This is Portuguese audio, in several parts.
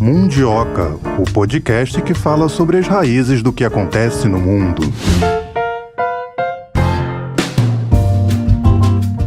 Mundioca, o podcast que fala sobre as raízes do que acontece no mundo.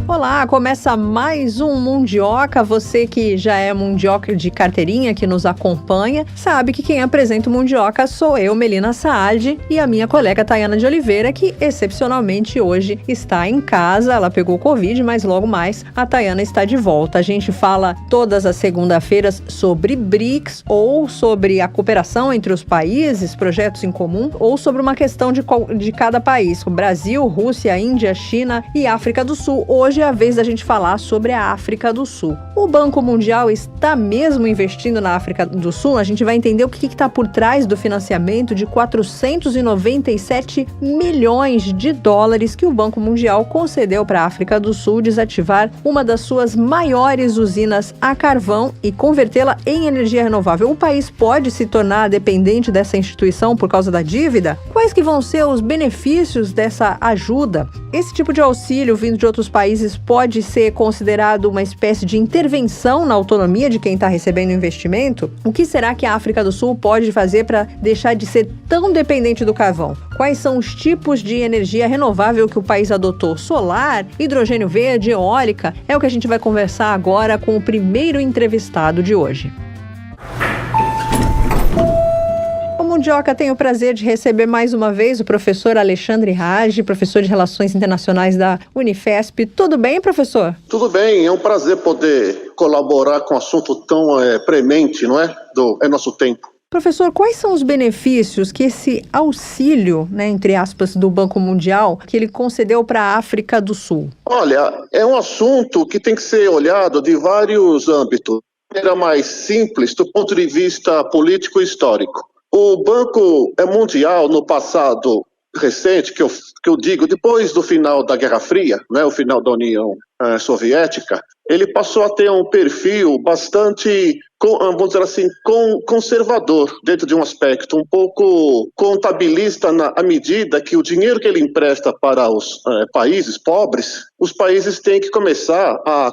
Olá, começa mais um Mundioca. Você que já é mundioca de carteirinha, que nos acompanha, sabe que quem apresenta o Mundioca sou eu, Melina Saad, e a minha colega Tayana de Oliveira, que excepcionalmente hoje está em casa. Ela pegou Covid, mas logo mais a Tayana está de volta. A gente fala todas as segunda-feiras sobre BRICS, ou sobre a cooperação entre os países, projetos em comum, ou sobre uma questão de cada país, como Brasil, Rússia, Índia, China e África do Sul. Hoje é a vez da gente falar sobre a África do Sul. O Banco Mundial está mesmo investindo na África do Sul? A gente vai entender o que está por trás do financiamento de 497 milhões de dólares que o Banco Mundial concedeu para a África do Sul desativar uma das suas maiores usinas a carvão e convertê-la em energia renovável. O país pode se tornar dependente dessa instituição por causa da dívida? Quais que vão ser os benefícios dessa ajuda? Esse tipo de auxílio vindo de outros países pode ser considerado uma espécie de intervenção na autonomia de quem está recebendo o investimento? O que será que a África do Sul pode fazer para deixar de ser tão dependente do carvão? Quais são os tipos de energia renovável que o país adotou? Solar, hidrogênio verde, eólica? É o que a gente vai conversar agora com o primeiro entrevistado de hoje. Mundioca, tenho o prazer de receber mais uma vez o professor Alexandre Raj, professor de Relações Internacionais da Unifesp. Tudo bem, professor? Tudo bem, é um prazer poder colaborar com um assunto tão premente, não é? É nosso tempo. Professor, quais são os benefícios que esse auxílio, entre aspas, do Banco Mundial, que ele concedeu para a África do Sul? Olha, é um assunto que tem que ser olhado de vários âmbitos. Era mais simples do ponto de vista político e histórico. O Banco Mundial, no passado recente, que eu digo, depois do final da Guerra Fria, o final da União Soviética, ele passou a ter um perfil bastante, vamos dizer assim, conservador, dentro de um aspecto um pouco contabilista, à medida que o dinheiro que ele empresta para os países pobres, os países têm que começar a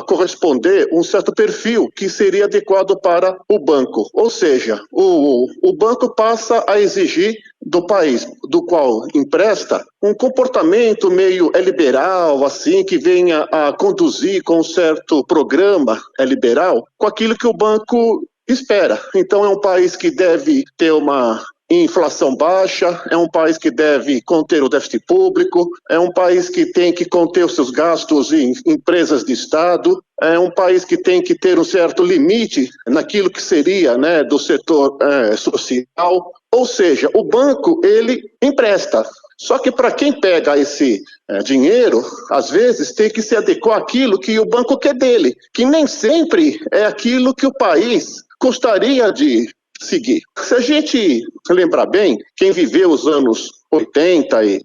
corresponder um certo perfil que seria adequado para o banco. Ou seja, o banco passa a exigir do país do qual empresta um comportamento meio liberal, assim, que venha a conduzir com um certo programa liberal com aquilo que o banco espera. Então é um país que deve ter uma inflação baixa, é um país que deve conter o déficit público, é um país que tem que conter os seus gastos em empresas de Estado, é um país que tem que ter um certo limite naquilo que seria, do setor social. Ou seja, o banco, ele empresta. Só que para quem pega esse dinheiro, às vezes tem que se adequar àquilo que o banco quer dele, que nem sempre é aquilo que o país gostaria de seguir. Se a gente lembrar bem, quem viveu os anos 80 e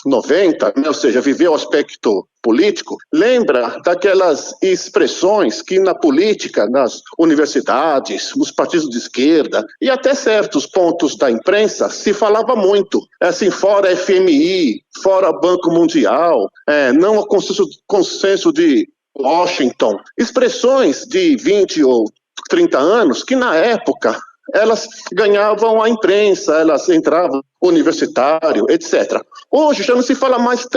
90, ou seja, viveu o aspecto político, lembra daquelas expressões que na política, nas universidades, nos partidos de esquerda e até certos pontos da imprensa se falava muito, assim, fora FMI, fora Banco Mundial, não o consenso de Washington, expressões de 20 ou 30 anos que na época elas ganhavam a imprensa, elas entravam universitário, etc. Hoje já não se fala mais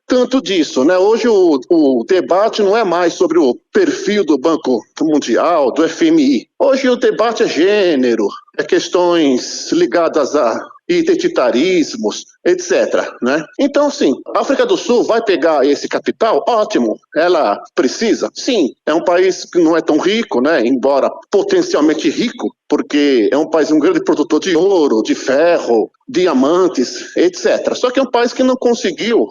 tanto disso, Hoje o debate não é mais sobre o perfil do Banco Mundial, do FMI. Hoje o debate é gênero, é questões ligadas a identitarismos, etc. Então, sim, a África do Sul vai pegar esse capital? Ótimo, ela precisa? Sim, é um país que não é tão rico, embora potencialmente rico, porque é um país, um grande produtor de ouro, de ferro, diamantes, etc. Só que é um país que não conseguiu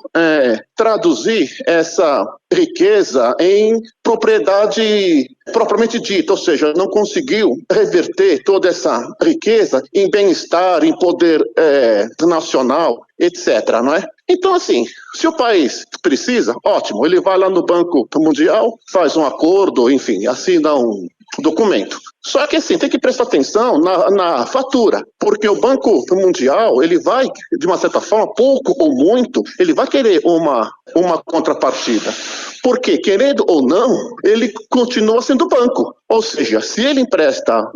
traduzir essa riqueza em propriedade propriamente dita, ou seja, não conseguiu reverter toda essa riqueza em bem-estar, em poder nacional, etc. Então, assim, se o país precisa, ótimo, ele vai lá no Banco Mundial, faz um acordo, enfim, assina um documento. Só que assim, tem que prestar atenção na fatura, porque o Banco Mundial, ele vai, de uma certa forma, pouco ou muito, ele vai querer uma uma contrapartida. Porque, querendo ou não, ele continua sendo banco. Ou seja, se ele empresta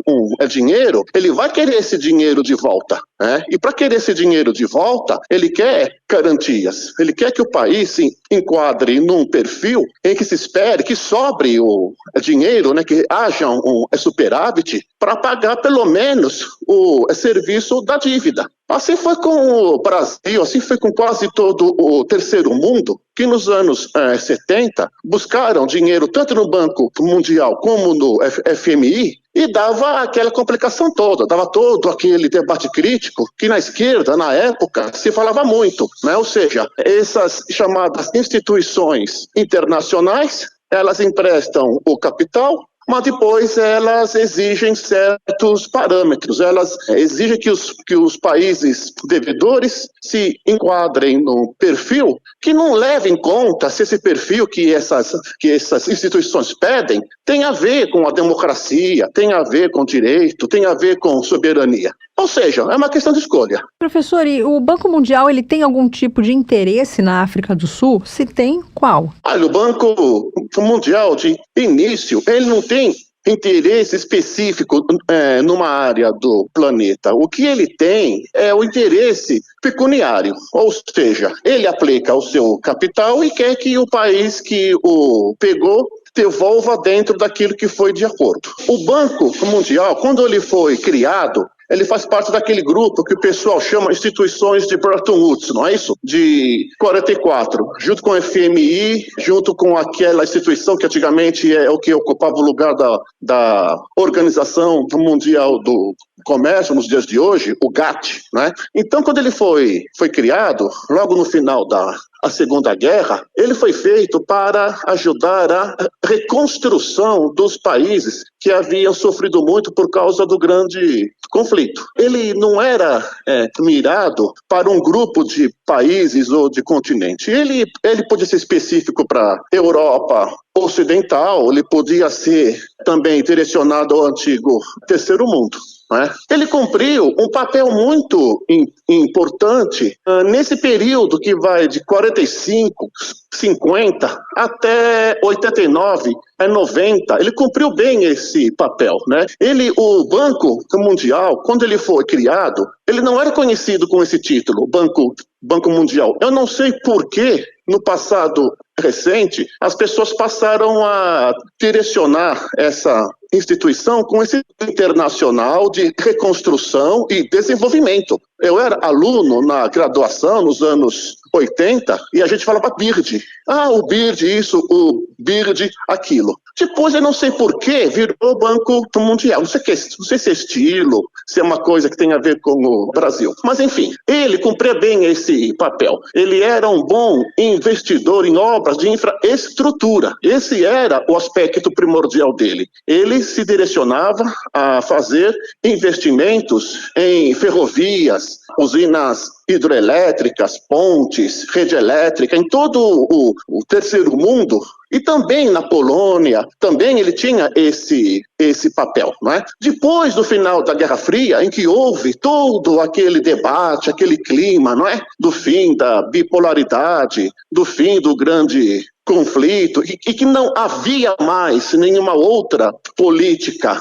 dinheiro, ele vai querer esse dinheiro de volta. Né? E para querer esse dinheiro de volta, ele quer garantias. Ele quer que o país se enquadre num perfil em que se espere que sobre o dinheiro, né, que haja um superávit para pagar pelo menos o serviço da dívida. Assim foi com o Brasil, assim foi com quase todo o terceiro mundo, que nos anos 70 buscaram dinheiro tanto no Banco Mundial como no FMI e dava aquela complicação toda, dava todo aquele debate crítico que na esquerda, na época, se falava muito, né? Ou seja, essas chamadas instituições internacionais, elas emprestam o capital, mas depois elas exigem certos parâmetros, elas exigem que os países devedores se enquadrem no perfil que não leve em conta se esse perfil que essas instituições pedem tem a ver com a democracia, tem a ver com direito, tem a ver com soberania. Ou seja, é uma questão de escolha. Professor, e o Banco Mundial, ele tem algum tipo de interesse na África do Sul? Se tem, qual? Olha, o Banco Mundial, de início, ele não tem interesse específico numa área do planeta. O que ele tem é o interesse pecuniário, ou seja, ele aplica o seu capital e quer que o país que o pegou devolva dentro daquilo que foi de acordo. O Banco Mundial, quando ele foi criado, ele faz parte daquele grupo que o pessoal chama instituições de Bretton Woods, não é isso? De 44, junto com o FMI, junto com aquela instituição que antigamente é o que ocupava o lugar da Organização Mundial do Comércio nos dias de hoje, o GATT, né? Então, quando ele foi criado, logo no final da Segunda Guerra, ele foi feito para ajudar a reconstrução dos países que haviam sofrido muito por causa do grande conflito. Ele não era mirado para um grupo de países ou de continente. Ele podia ser específico para a Europa Ocidental, ele podia ser também direcionado ao antigo Terceiro Mundo. Ele cumpriu um papel muito importante nesse período que vai de 45, 50 até 89, 90. Ele cumpriu bem esse papel, né? O Banco Mundial, quando ele foi criado, ele não era conhecido com esse título, Banco Mundial. Eu não sei por que, no passado recente, as pessoas passaram a direcionar essa instituição com esse internacional de reconstrução e desenvolvimento. Eu era aluno na graduação nos anos 80 e a gente falava BIRD. O BIRD isso, o BIRD aquilo. Depois, eu não sei por que, virou Banco Mundial. Não sei se é estilo, se é uma coisa que tem a ver com o Brasil. Mas, enfim, ele cumpria bem esse papel. Ele era um bom investidor em obras de infraestrutura. Esse era o aspecto primordial dele. Ele se direcionava a fazer investimentos em ferrovias, usinas hidroelétricas, pontes, rede elétrica, em todo o terceiro mundo. E também na Polônia, também ele tinha esse papel, não é? Depois do final da Guerra Fria, em que houve todo aquele debate, aquele clima, não é? Do fim da bipolaridade, do fim do grande conflito, e que não havia mais nenhuma outra política,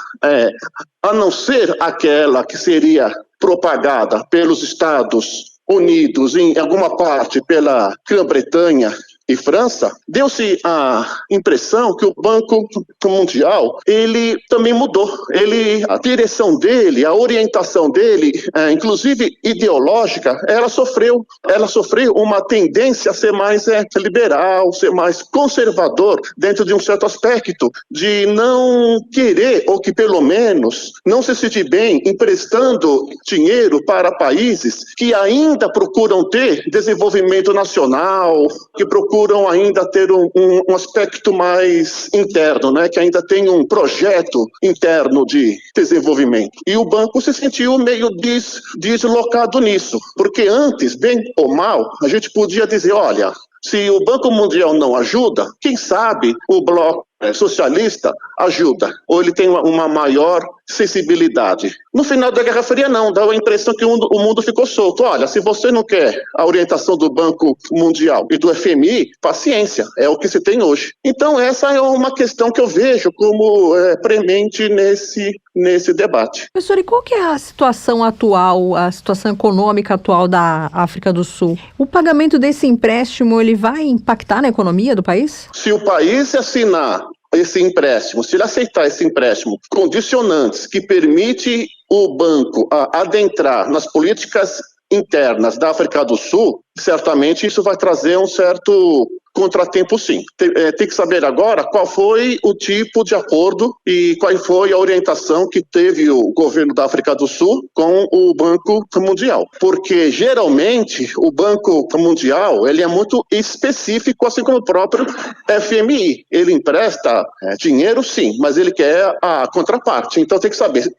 a não ser aquela que seria propagada pelos Estados Unidos, em alguma parte pela Grã-Bretanha e França, deu-se a impressão que o Banco Mundial, ele também mudou. A direção dele, a orientação dele, inclusive ideológica, ela sofreu uma tendência a ser mais liberal, ser mais conservador dentro de um certo aspecto, de não querer, ou que pelo menos não se sentir bem emprestando dinheiro para países que ainda procuram ter desenvolvimento nacional, que procuram ainda ter um aspecto mais interno, né? Que ainda tem um projeto interno de desenvolvimento. E o banco se sentiu meio deslocado nisso, porque antes, bem ou mal, a gente podia dizer, olha, Se o Banco Mundial não ajuda, quem sabe o bloco socialista ajuda, ou ele tem uma maior sensibilidade. No final da Guerra Fria não, dá a impressão que o mundo ficou solto. Olha, se você não quer a orientação do Banco Mundial e do FMI, paciência, é o que se tem hoje. Então essa é uma questão que eu vejo como premente nesse debate. Professor, e qual que é a situação atual, a situação econômica atual da África do Sul? O pagamento desse empréstimo, ele vai impactar na economia do país? Se o país assinar esse empréstimo, se ele aceitar esse empréstimo, condicionantes que permite o banco adentrar nas políticas internas da África do Sul, certamente isso vai trazer um certo contratempo, sim. Tem que saber agora qual foi o tipo de acordo e qual foi a orientação que teve o governo da África do Sul com o Banco Mundial. Porque, geralmente, o Banco Mundial ele é muito específico, assim como o próprio FMI. Ele empresta dinheiro, sim, mas ele quer a contraparte. Então, tem que saber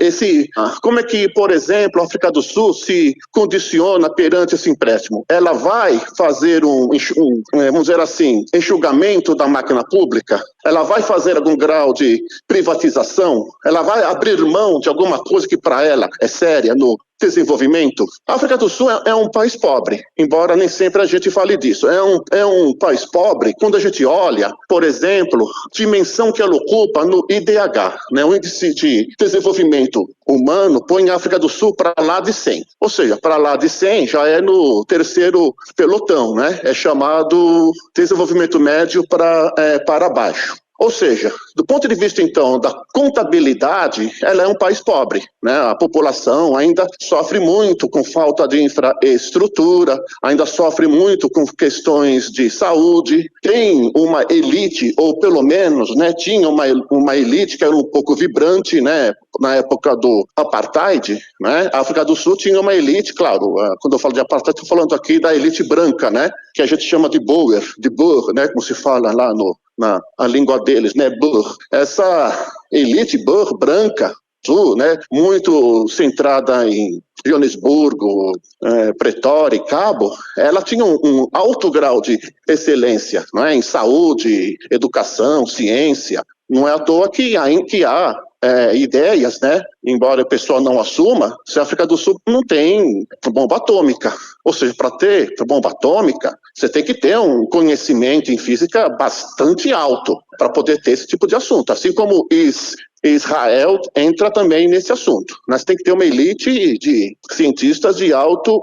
como é que, por exemplo, a África do Sul se condiciona perante esse empréstimo. Ela vai fazer vamos dizer assim, enxugamento da máquina pública? Ela vai fazer algum grau de privatização? Ela vai abrir mão de alguma coisa que para ela é séria no desenvolvimento? A África do Sul é um país pobre, embora nem sempre a gente fale disso. É um país pobre quando a gente olha, por exemplo, dimensão que ela ocupa no IDH, né? O Índice de Desenvolvimento Humano põe a África do Sul para lá de 100. Ou seja, para lá de 100 já é no terceiro pelotão, né? É chamado desenvolvimento médio para baixo. Ou seja, do ponto de vista, então, da contabilidade, ela é um país pobre, né? A população ainda sofre muito com falta de infraestrutura, ainda sofre muito com questões de saúde, tem uma elite, ou pelo menos, né, tinha uma elite que era um pouco vibrante, né? Na época do apartheid, né? A África do Sul tinha uma elite, claro, quando eu falo de apartheid, estou falando aqui da elite branca, né? Que a gente chama de Boer, né? Como se fala lá na língua deles, né? Boer. Essa elite Boer branca, né? Muito centrada em Joanesburgo, Pretória e Cabo, ela tinha um alto grau de excelência, não é? Em saúde, educação, ciência. Não é à toa que há ideias, né? Embora o pessoal não assuma, se a África do Sul não tem bomba atômica. Ou seja, para ter bomba atômica, você tem que ter um conhecimento em física bastante alto para poder ter esse tipo de assunto. Assim como Israel entra também nesse assunto. Nós tem que ter uma elite de cientistas de alto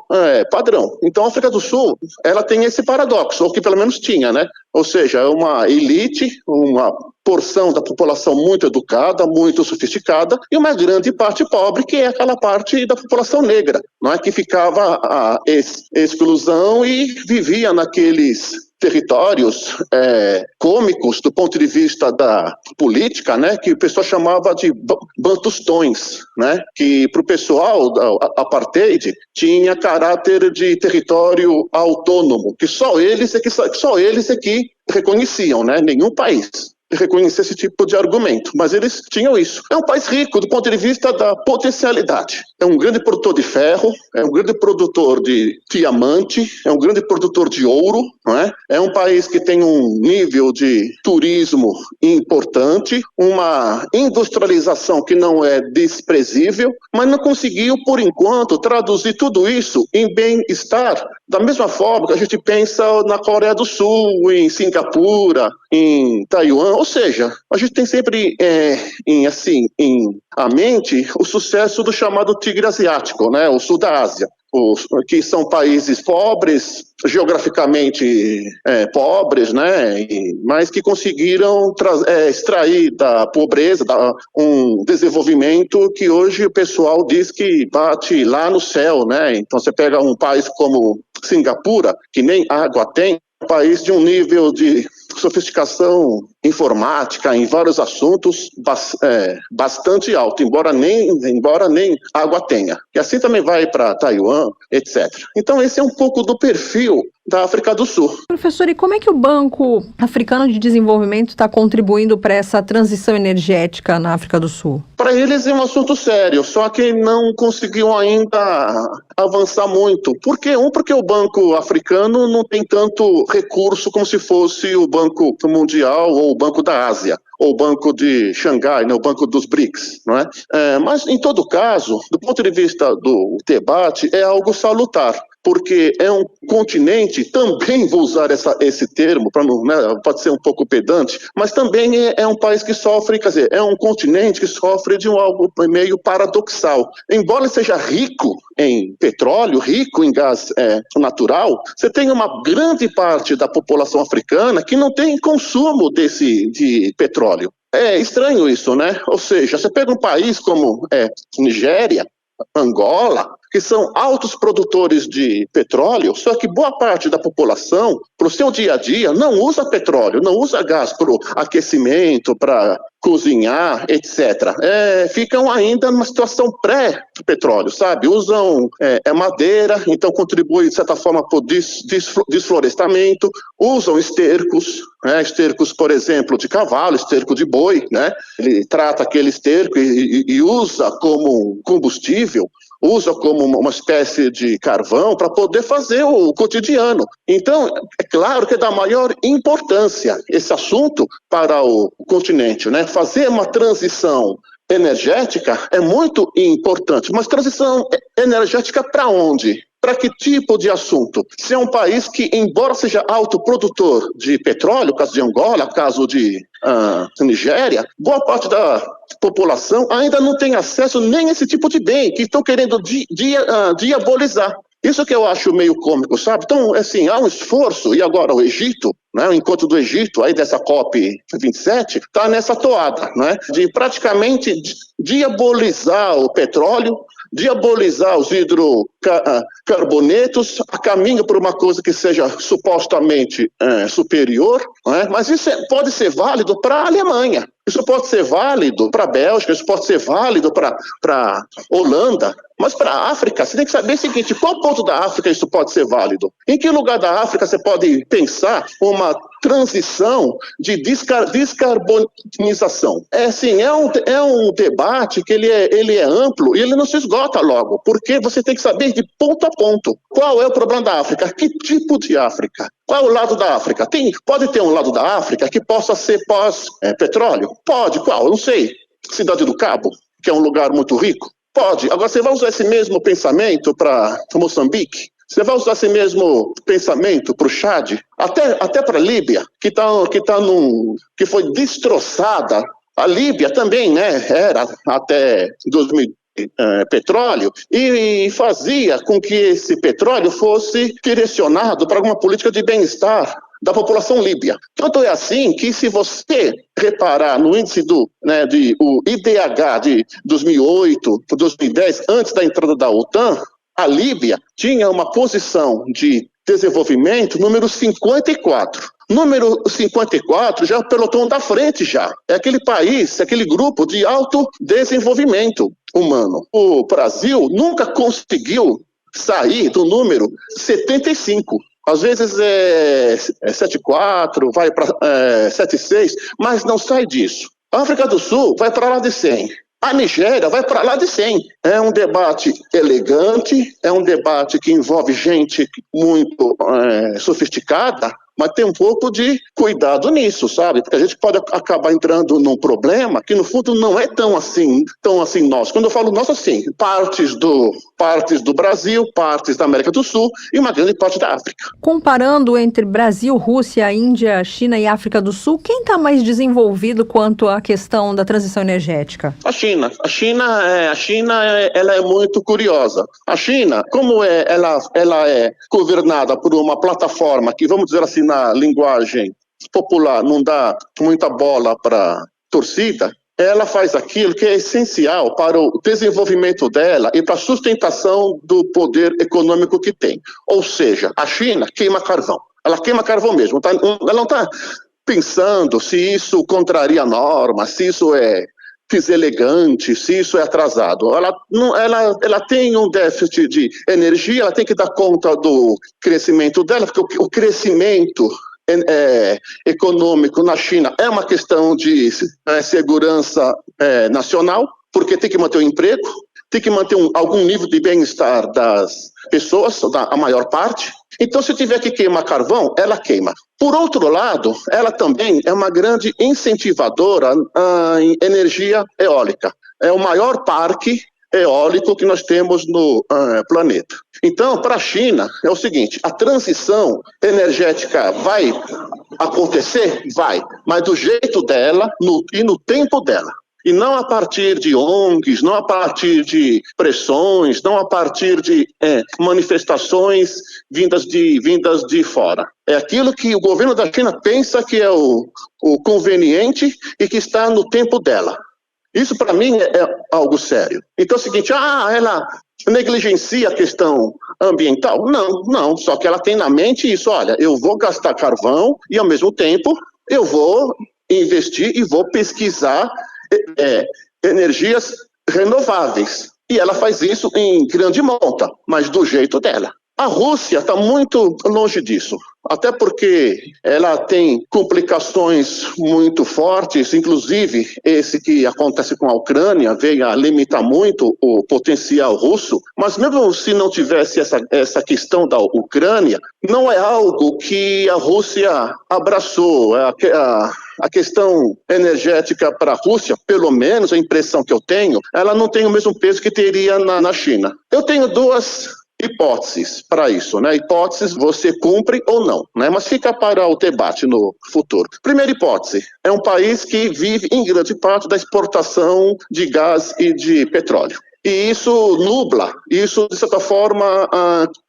padrão. Então, a África do Sul, ela tem esse paradoxo, ou que pelo menos tinha, né? Ou seja, é uma elite, uma porção da população muito educada, muito sofisticada, e uma grande parte pobre, que é aquela parte da população negra, não é? Que ficava a exclusão e vivia naqueles territórios cômicos do ponto de vista da política, né, que o pessoal chamava de bantustões, né, que para o pessoal da apartheid tinha caráter de território autônomo, que só eles é que reconheciam, né, nenhum país reconhecer esse tipo de argumento, mas eles tinham isso. É um país rico do ponto de vista da potencialidade. É um grande produtor de ferro, é um grande produtor de diamante, é um grande produtor de ouro, não é? É um país que tem um nível de turismo importante, uma industrialização que não é desprezível, mas não conseguiu, por enquanto, traduzir tudo isso em bem-estar. Da mesma forma que a gente pensa na Coreia do Sul, em Singapura, em Taiwan, ou seja, a gente tem sempre em a mente o sucesso do chamado tigre asiático, né, o sul da Ásia, que são países pobres, geograficamente pobres, né, mas que conseguiram extrair da pobreza um desenvolvimento que hoje o pessoal diz que bate lá no céu, né? Então você pega um país como Singapura, que nem água tem, um país de um nível de sofisticação informática, em vários assuntos bastante alto, embora nem água tenha. E assim também vai para Taiwan, etc. Então esse é um pouco do perfil da África do Sul. Professor, e como é que o Banco Africano de Desenvolvimento está contribuindo para essa transição energética na África do Sul? Para eles é um assunto sério, só que não conseguiu ainda avançar muito. Por quê? Porque o Banco Africano não tem tanto recurso como se fosse o Banco Mundial ou o Banco da Ásia, ou o Banco de Xangai, né, o Banco dos BRICS, não é? Mas, em todo caso, do ponto de vista do debate, é algo salutar, porque é um continente, também vou usar esse termo, pode ser um pouco pedante, mas também é um país que sofre, quer dizer, é um continente que sofre de algo meio paradoxal. Embora seja rico em petróleo, rico em gás natural, você tem uma grande parte da população africana que não tem consumo de petróleo. É estranho isso, né? Ou seja, você pega um país como Nigéria, Angola, que são altos produtores de petróleo, só que boa parte da população, para o seu dia a dia, não usa petróleo, não usa gás para o aquecimento, para cozinhar, etc. Ficam ainda numa situação pré-petróleo, sabe? Usam madeira, então contribui, de certa forma, para o desflorestamento, usam estercos, estercos, por exemplo, de cavalo, esterco de boi, né? Ele trata aquele esterco e usa como combustível, usa como uma espécie de carvão para poder fazer o cotidiano. Então, é claro que é da maior importância esse assunto para o continente, né? Fazer uma transição energética é muito importante, mas transição energética para onde? Para que tipo de assunto? Se é um país que, embora seja autoprodutor de petróleo, caso de Angola, caso de Nigéria, boa parte da população ainda não tem acesso nem a esse tipo de bem, que estão querendo diabolizar. Isso que eu acho meio cômico, sabe? Então, assim, há um esforço, e agora o Egito, né, o encontro do Egito, aí dessa COP27, está nessa toada, né, de praticamente diabolizar o petróleo, diabolizar os hidrocarbonetos, a caminho para uma coisa que seja supostamente superior, né? Mas isso pode ser válido para a Alemanha, isso pode ser válido para a Bélgica, isso pode ser válido para a Holanda, mas para a África, você tem que saber o seguinte, qual ponto da África isso pode ser válido? Em que lugar da África você pode pensar uma transição de descarbonização? É um debate que ele é amplo e ele não se esgota logo, porque você tem que saber de ponto a ponto. Qual é o problema da África? Que tipo de África? Qual é o lado da África? Pode ter um lado da África que possa ser pós-petróleo? Pode, qual? Eu não sei. Cidade do Cabo, que é um lugar muito rico? Pode. Agora, você vai usar esse mesmo pensamento para Moçambique? Você vai usar esse mesmo pensamento para o Chad? Até para a Líbia, que foi destroçada. A Líbia também, né? Era até 2000 petróleo e fazia com que esse petróleo fosse direcionado para alguma política de bem-estar da população líbia. Tanto é assim que, se você reparar no índice o IDH de 2008, 2010, antes da entrada da OTAN, a Líbia tinha uma posição de desenvolvimento número 54. Número 54 já é o pelotão da frente já. É aquele país, aquele grupo de alto desenvolvimento humano. O Brasil nunca conseguiu sair do número 75. Às vezes é 7,4, vai para 7,6, mas não sai disso. A África do Sul vai para lá de 100. A Nigéria vai para lá de 100. É um debate elegante, é um debate que envolve gente muito sofisticada, mas tem um pouco de cuidado nisso, sabe? Porque a gente pode acabar entrando num problema que, no fundo, não é tão assim nosso. Quando eu falo nosso, assim, partes do Brasil, partes da América do Sul e uma grande parte da África. Comparando entre Brasil, Rússia, Índia, China e África do Sul, quem está mais desenvolvido quanto à questão da transição energética? A China. A China ela é muito curiosa. A China, como ela é governada por uma plataforma que, vamos dizer assim, na linguagem popular, não dá muita bola para torcida, ela faz aquilo que é essencial para o desenvolvimento dela e para a sustentação do poder econômico que tem. Ou seja, a China queima carvão. Ela queima carvão mesmo. Ela não está pensando se isso contraria a norma, se isso é deselegante, se isso é atrasado. Ela tem um déficit de energia, ela tem que dar conta do crescimento dela, porque o crescimento econômico na China é uma questão de segurança nacional, porque tem que manter o emprego, tem que manter algum nível de bem-estar das pessoas, a maior parte. Então, se tiver que queimar carvão, ela queima. Por outro lado, ela também é uma grande incentivadora em energia eólica. É o maior parque eólico que nós temos no planeta. Então, para a China, é o seguinte, a transição energética vai acontecer? Vai, mas do jeito dela e no tempo dela. E não a partir de ONGs, não a partir de pressões, não a partir de manifestações vindas de fora. É aquilo que o governo da China pensa que é o conveniente e que está no tempo dela. Isso, para mim, é algo sério. Então é o seguinte, ela negligencia a questão ambiental? Não, só que ela tem na mente isso, olha, eu vou gastar carvão e, ao mesmo tempo, eu vou investir e vou pesquisar energias renováveis. E ela faz isso em grande monta, mas do jeito dela. A Rússia está muito longe disso, até porque ela tem complicações muito fortes, inclusive esse que acontece com a Ucrânia veio a limitar muito o potencial russo, mas mesmo se não tivesse essa questão da Ucrânia, não é algo que a Rússia abraçou. A questão energética para a Rússia, pelo menos a impressão que eu tenho, ela não tem o mesmo peso que teria na China. Eu tenho duas hipóteses para isso, né? Hipóteses você cumpre ou não, né? Mas fica para o debate no futuro. Primeira hipótese, é um país que vive em grande parte da exportação de gás e de petróleo. E isso nubla, isso de certa forma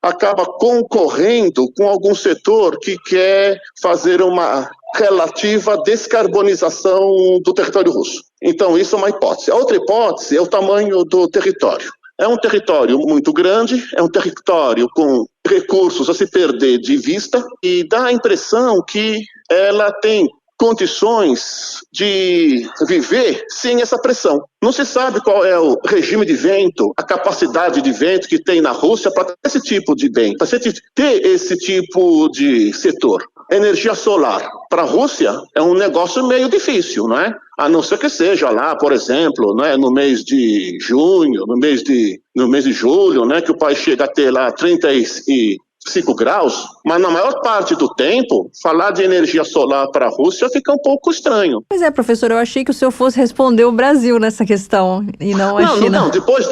acaba concorrendo com algum setor que quer fazer uma relativa descarbonização do território russo. Então isso é uma hipótese. A outra hipótese é o tamanho do território. É um território muito grande, é um território com recursos a se perder de vista e dá a impressão que ela tem condições de viver sem essa pressão. Não se sabe qual é o regime de vento, a capacidade de vento que tem na Rússia para ter esse tipo de bem, para ter esse tipo de setor. Energia solar para a Rússia é um negócio meio difícil, não é? A não ser que seja lá, por exemplo, né, no mês de junho, no mês de julho, né, que o país chega a ter lá 35 graus, mas na maior parte do tempo, falar de energia solar para a Rússia fica um pouco estranho. Pois é, professor, eu achei que o senhor fosse responder o Brasil nessa questão e não a China. Não, depois,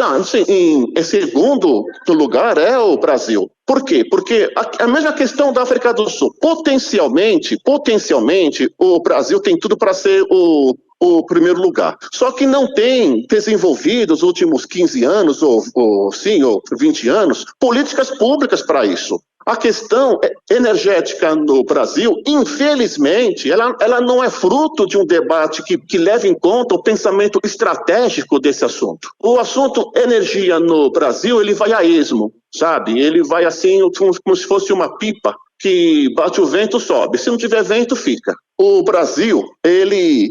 em segundo lugar é o Brasil. Por quê? Porque a mesma questão da África do Sul, potencialmente, o Brasil tem tudo para ser o primeiro lugar. Só que não tem desenvolvido nos últimos 15 anos, ou 20 anos, políticas públicas para isso. A questão energética no Brasil, infelizmente, ela não é fruto de um debate que leve em conta o pensamento estratégico desse assunto. O assunto energia no Brasil, ele vai a esmo, sabe? Ele vai assim, como se fosse uma pipa que bate o vento, sobe. Se não tiver vento, fica. O Brasil, ele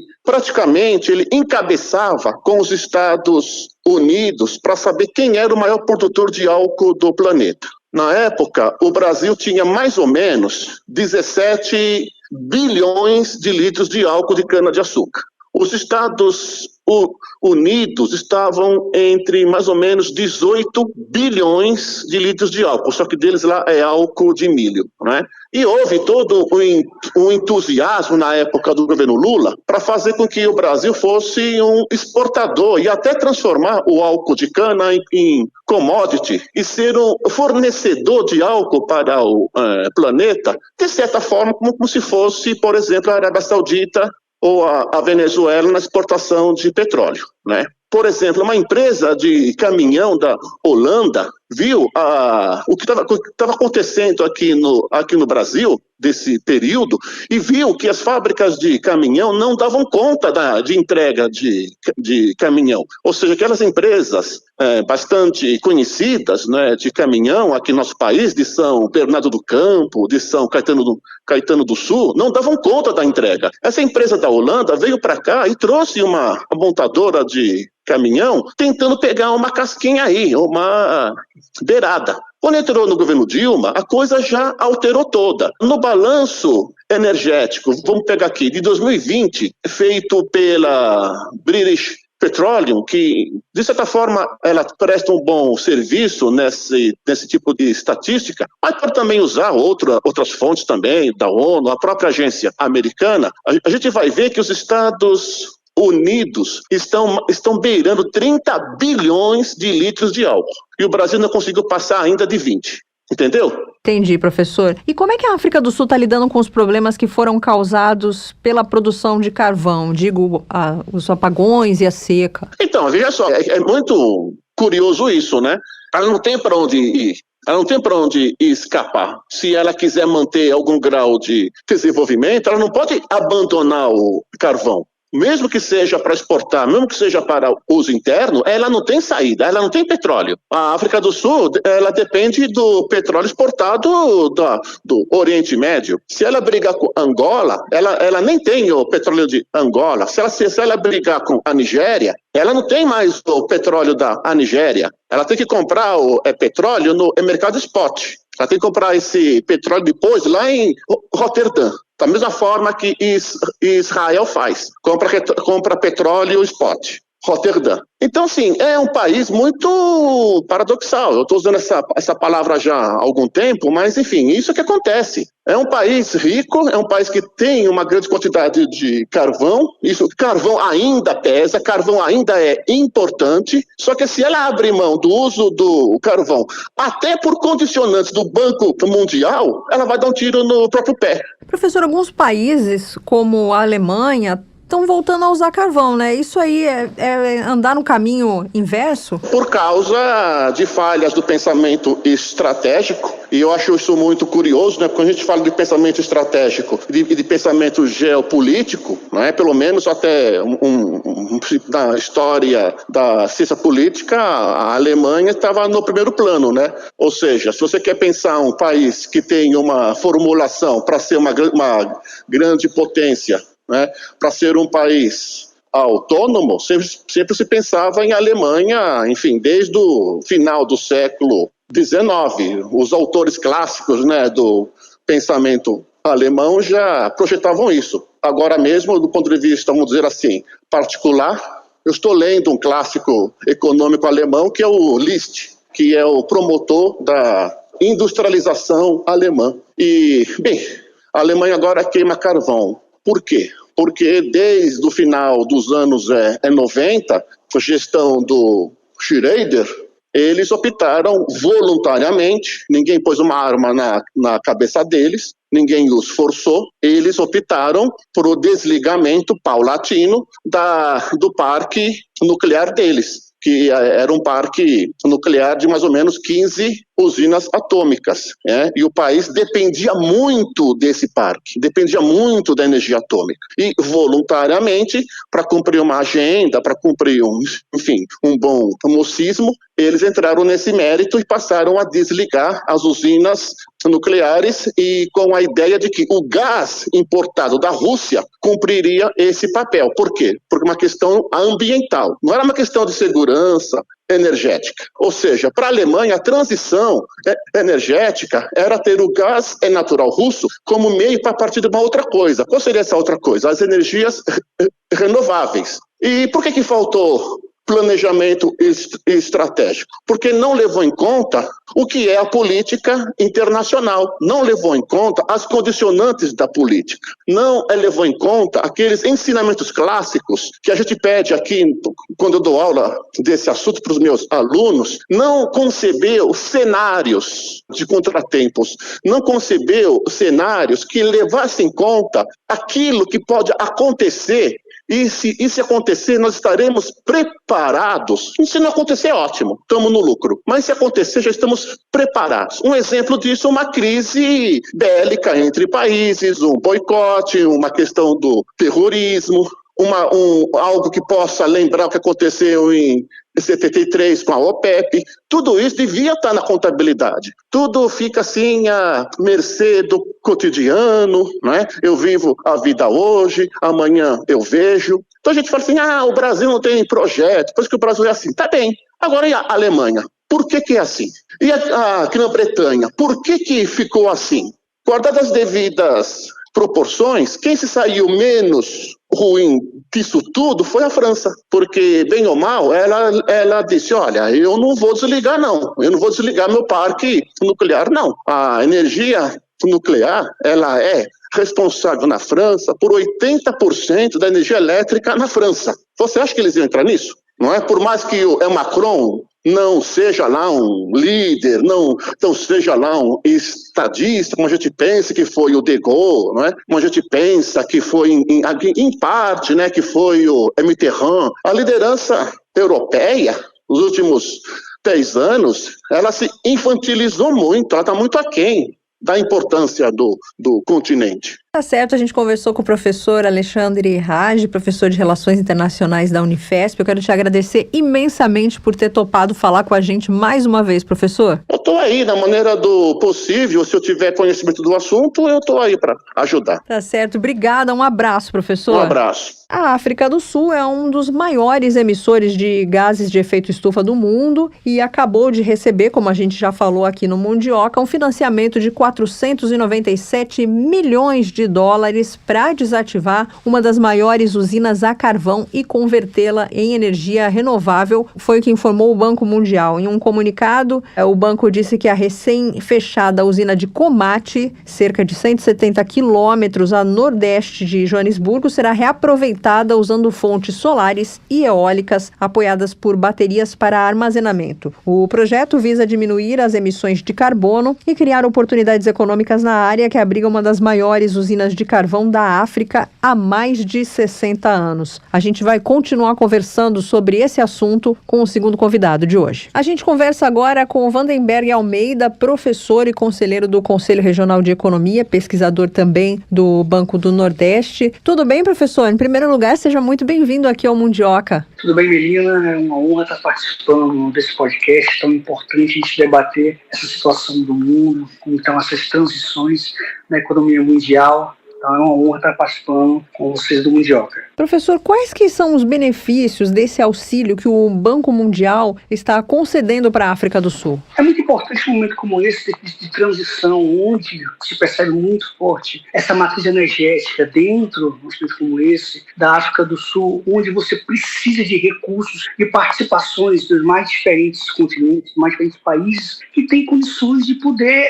encabeçava com os Estados Unidos para saber quem era o maior produtor de álcool do planeta. Na época, o Brasil tinha mais ou menos 17 bilhões de litros de álcool de cana-de-açúcar. Os Estados Unidos estavam entre mais ou menos 18 bilhões de litros de álcool, só que deles lá é álcool de milho, né? E houve todo um entusiasmo na época do governo Lula para fazer com que o Brasil fosse um exportador e até transformar o álcool de cana em commodity e ser um fornecedor de álcool para o planeta, de certa forma como se fosse, por exemplo, a Arábia Saudita ou a Venezuela na exportação de petróleo, né? Por exemplo, uma empresa de caminhão da Holanda viu o que estava acontecendo aqui no Brasil desse período e viu que as fábricas de caminhão não davam conta de entrega de caminhão. Ou seja, aquelas empresas bastante conhecidas, né, de caminhão aqui no nosso país, de São Bernardo do Campo, de São Caetano do Sul, não davam conta da entrega. Essa empresa da Holanda veio para cá e trouxe uma montadora de caminhão tentando pegar uma casquinha aí, uma beirada. Quando entrou no governo Dilma, a coisa já alterou toda. No balanço energético, vamos pegar aqui, de 2020, feito pela British Petroleum, que, de certa forma, ela presta um bom serviço nesse tipo de estatística, mas pode também usar outras fontes também, da ONU, a própria agência americana. A gente vai ver que os Estados Unidos estão beirando 30 bilhões de litros de álcool. E o Brasil não conseguiu passar ainda de 20. Entendeu? Entendi, professor. E como é que a África do Sul está lidando com os problemas que foram causados pela produção de carvão? Digo, os apagões e a seca. Então, veja só, é muito curioso isso, né? Ela não tem para onde ir. Ela não tem para onde escapar. Se ela quiser manter algum grau de desenvolvimento, ela não pode abandonar o carvão. Mesmo que seja para exportar, mesmo que seja para uso interno, ela não tem saída, ela não tem petróleo. A África do Sul, ela depende do petróleo exportado do Oriente Médio. Se ela brigar com Angola, ela nem tem o petróleo de Angola. Se ela brigar com a Nigéria, ela não tem mais o petróleo da Nigéria. Ela tem que comprar o petróleo no mercado spot. Ela tem que comprar esse petróleo depois lá em Roterdã. Da mesma forma que Israel faz. Compra petróleo spot. Roterdã. Então, sim, é um país muito paradoxal. Eu estou usando essa palavra já há algum tempo, mas, enfim, isso que acontece. É um país rico, é um país que tem uma grande quantidade de carvão. Carvão ainda pesa, carvão ainda é importante, só que se ela abrir mão do uso do carvão, até por condicionantes do Banco Mundial, ela vai dar um tiro no próprio pé. Professor, alguns países, como a Alemanha, estão voltando a usar carvão, né? Isso aí é andar no caminho inverso? Por causa de falhas do pensamento estratégico, e eu acho isso muito curioso, né? Quando a gente fala de pensamento estratégico e de pensamento geopolítico, né? Pelo menos até na história da ciência política, a Alemanha estava no primeiro plano, né? Ou seja, se você quer pensar um país que tem uma formulação para ser uma grande potência, né, para ser um país autônomo, sempre se pensava em Alemanha, enfim, desde o final do século XIX. Os autores clássicos, né, do pensamento alemão já projetavam isso. Agora mesmo, do ponto de vista, vamos dizer assim, particular, eu estou lendo um clássico econômico alemão que é o Liszt, que é o promotor da industrialização alemã. E, bem, a Alemanha agora queima carvão. Por quê? Porque desde o final dos anos 90, a gestão do Schröder, eles optaram voluntariamente, ninguém pôs uma arma na cabeça deles, ninguém os forçou, eles optaram por o desligamento paulatino do parque nuclear deles, que era um parque nuclear de mais ou menos 15 usinas atômicas, né? E o país dependia muito desse parque, dependia muito da energia atômica. E voluntariamente, para cumprir uma agenda, para cumprir um bom mocismo, eles entraram nesse mérito e passaram a desligar as usinas nucleares e com a ideia de que o gás importado da Rússia cumpriria esse papel. Por quê? Porque uma questão ambiental, não era uma questão de segurança energética. Ou seja, para a Alemanha, a transição energética era ter o gás natural russo como meio para partir de uma outra coisa. Qual seria essa outra coisa? As energias renováveis. E por que faltou planejamento estratégico? Porque não levou em conta o que é a política internacional, não levou em conta as condicionantes da política, não levou em conta aqueles ensinamentos clássicos que a gente pede aqui, quando eu dou aula desse assunto para os meus alunos, não concebeu cenários de contratempos, não concebeu cenários que levassem em conta aquilo que pode acontecer E se acontecer, nós estaremos preparados. E se não acontecer, ótimo, estamos no lucro. Mas se acontecer, já estamos preparados. Um exemplo disso é uma crise bélica entre países, um boicote, uma questão do terrorismo, algo que possa lembrar o que aconteceu em 73 com a OPEP. Tudo isso devia estar na contabilidade. Tudo fica assim à mercê do cotidiano, não é? Eu vivo a vida hoje, amanhã eu vejo. Então a gente fala assim, o Brasil não tem projeto, por isso que o Brasil é assim. Tá bem. Agora e a Alemanha? Por que é assim? E a Grã-Bretanha? Por que ficou assim? Guardadas as devidas proporções, quem se saiu menos ruim disso tudo foi a França, porque, bem ou mal, ela disse, olha, eu não vou desligar meu parque nuclear, não. A energia nuclear, ela é responsável na França por 80% da energia elétrica na França. Você acha que eles iam entrar nisso? Não é? Por mais que o Macron não seja lá um líder, não seja lá um estadista, como a gente pensa que foi o De Gaulle, não é? Como a gente pensa que foi, em parte, né, que foi o Mitterrand. A liderança europeia, nos últimos 10 anos, ela se infantilizou muito, ela está muito aquém da importância do continente. Tá certo, a gente conversou com o professor Alexandre Raj, professor de Relações Internacionais da Unifesp. Eu quero te agradecer imensamente por ter topado falar com a gente mais uma vez, professor. Eu estou aí, na maneira do possível, se eu tiver conhecimento do assunto, eu estou aí para ajudar. Tá certo, obrigada, um abraço, professor. Um abraço. A África do Sul é um dos maiores emissores de gases de efeito estufa do mundo e acabou de receber, como a gente já falou aqui no Mundioca, um financiamento de 497 milhões de dólares para desativar uma das maiores usinas a carvão e convertê-la em energia renovável. Foi o que informou o Banco Mundial. Em um comunicado, o banco disse que a recém-fechada usina de Komati, cerca de 170 quilômetros a nordeste de Joanesburgo, será reaproveitada usando fontes solares e eólicas apoiadas por baterias para armazenamento. O projeto visa diminuir as emissões de carbono e criar oportunidades econômicas na área que abriga uma das maiores usinas de carvão da África há mais de 60 anos. A gente vai continuar conversando sobre esse assunto com o segundo convidado de hoje. A gente conversa agora com o Vandenberg Almeida, professor e conselheiro do Conselho Regional de Economia, pesquisador também do Banco do Nordeste. Tudo bem, professor? Em primeiro lugar, seja muito bem-vindo aqui ao Mundioca. Tudo bem, Melina? É uma honra estar participando desse podcast tão importante, a gente debater essa situação do mundo, como estão essas transições na economia mundial. Então é uma honra estar participando com vocês do Mundioca. Professor, quais que são os benefícios desse auxílio que o Banco Mundial está concedendo para a África do Sul? É muito importante um momento como esse de transição, onde se percebe muito forte essa matriz energética dentro de um momento como esse da África do Sul, onde você precisa de recursos e participações dos mais diferentes continentes, mais diferentes países que têm condições de poder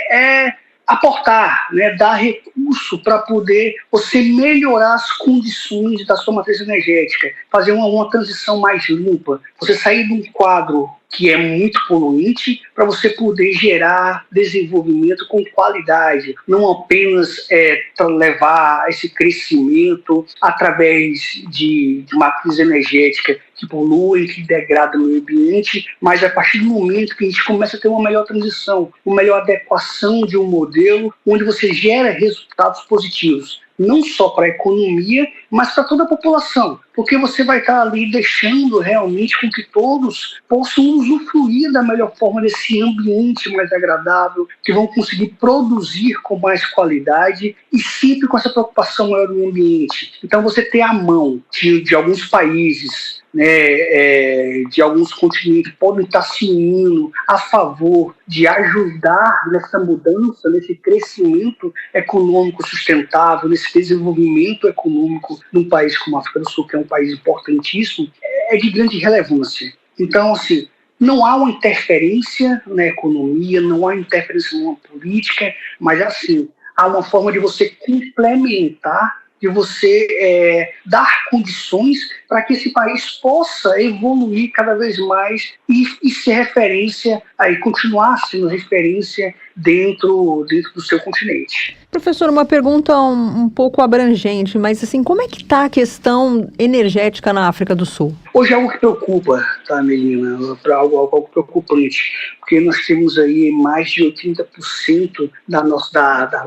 aportar, né, dar recurso para poder você melhorar as condições da sua matriz energética, fazer uma transição mais limpa, você sair de um quadro que é muito poluente para você poder gerar desenvolvimento com qualidade, não apenas levar esse crescimento através de matriz energética que polui, que degrada o meio ambiente, mas a partir do momento que a gente começa a ter uma melhor transição, uma melhor adequação de um modelo onde você gera resultados positivos, não só para a economia, mas para toda a população, porque você vai estar ali deixando realmente com que todos possam usufruir da melhor forma desse ambiente mais agradável, que vão conseguir produzir com mais qualidade e sempre com essa preocupação maior do ambiente. Então você ter a mão de alguns países, de alguns continentes podem estar se unindo a favor de ajudar nessa mudança, nesse crescimento econômico sustentável, nesse desenvolvimento econômico num país como a África do Sul, que é um país importantíssimo, é de grande relevância. Então, assim, não há uma interferência na economia, não há interferência numa política, mas, assim, há uma forma de você complementar, de você dar condições para que esse país possa evoluir cada vez mais e ser referência, aí continuar sendo referência dentro do seu continente. Professor, uma pergunta um pouco abrangente, mas assim, como é que está a questão energética na África do Sul? Hoje é algo que preocupa, tá, Melina? Algo preocupante, porque nós temos aí mais de 80% da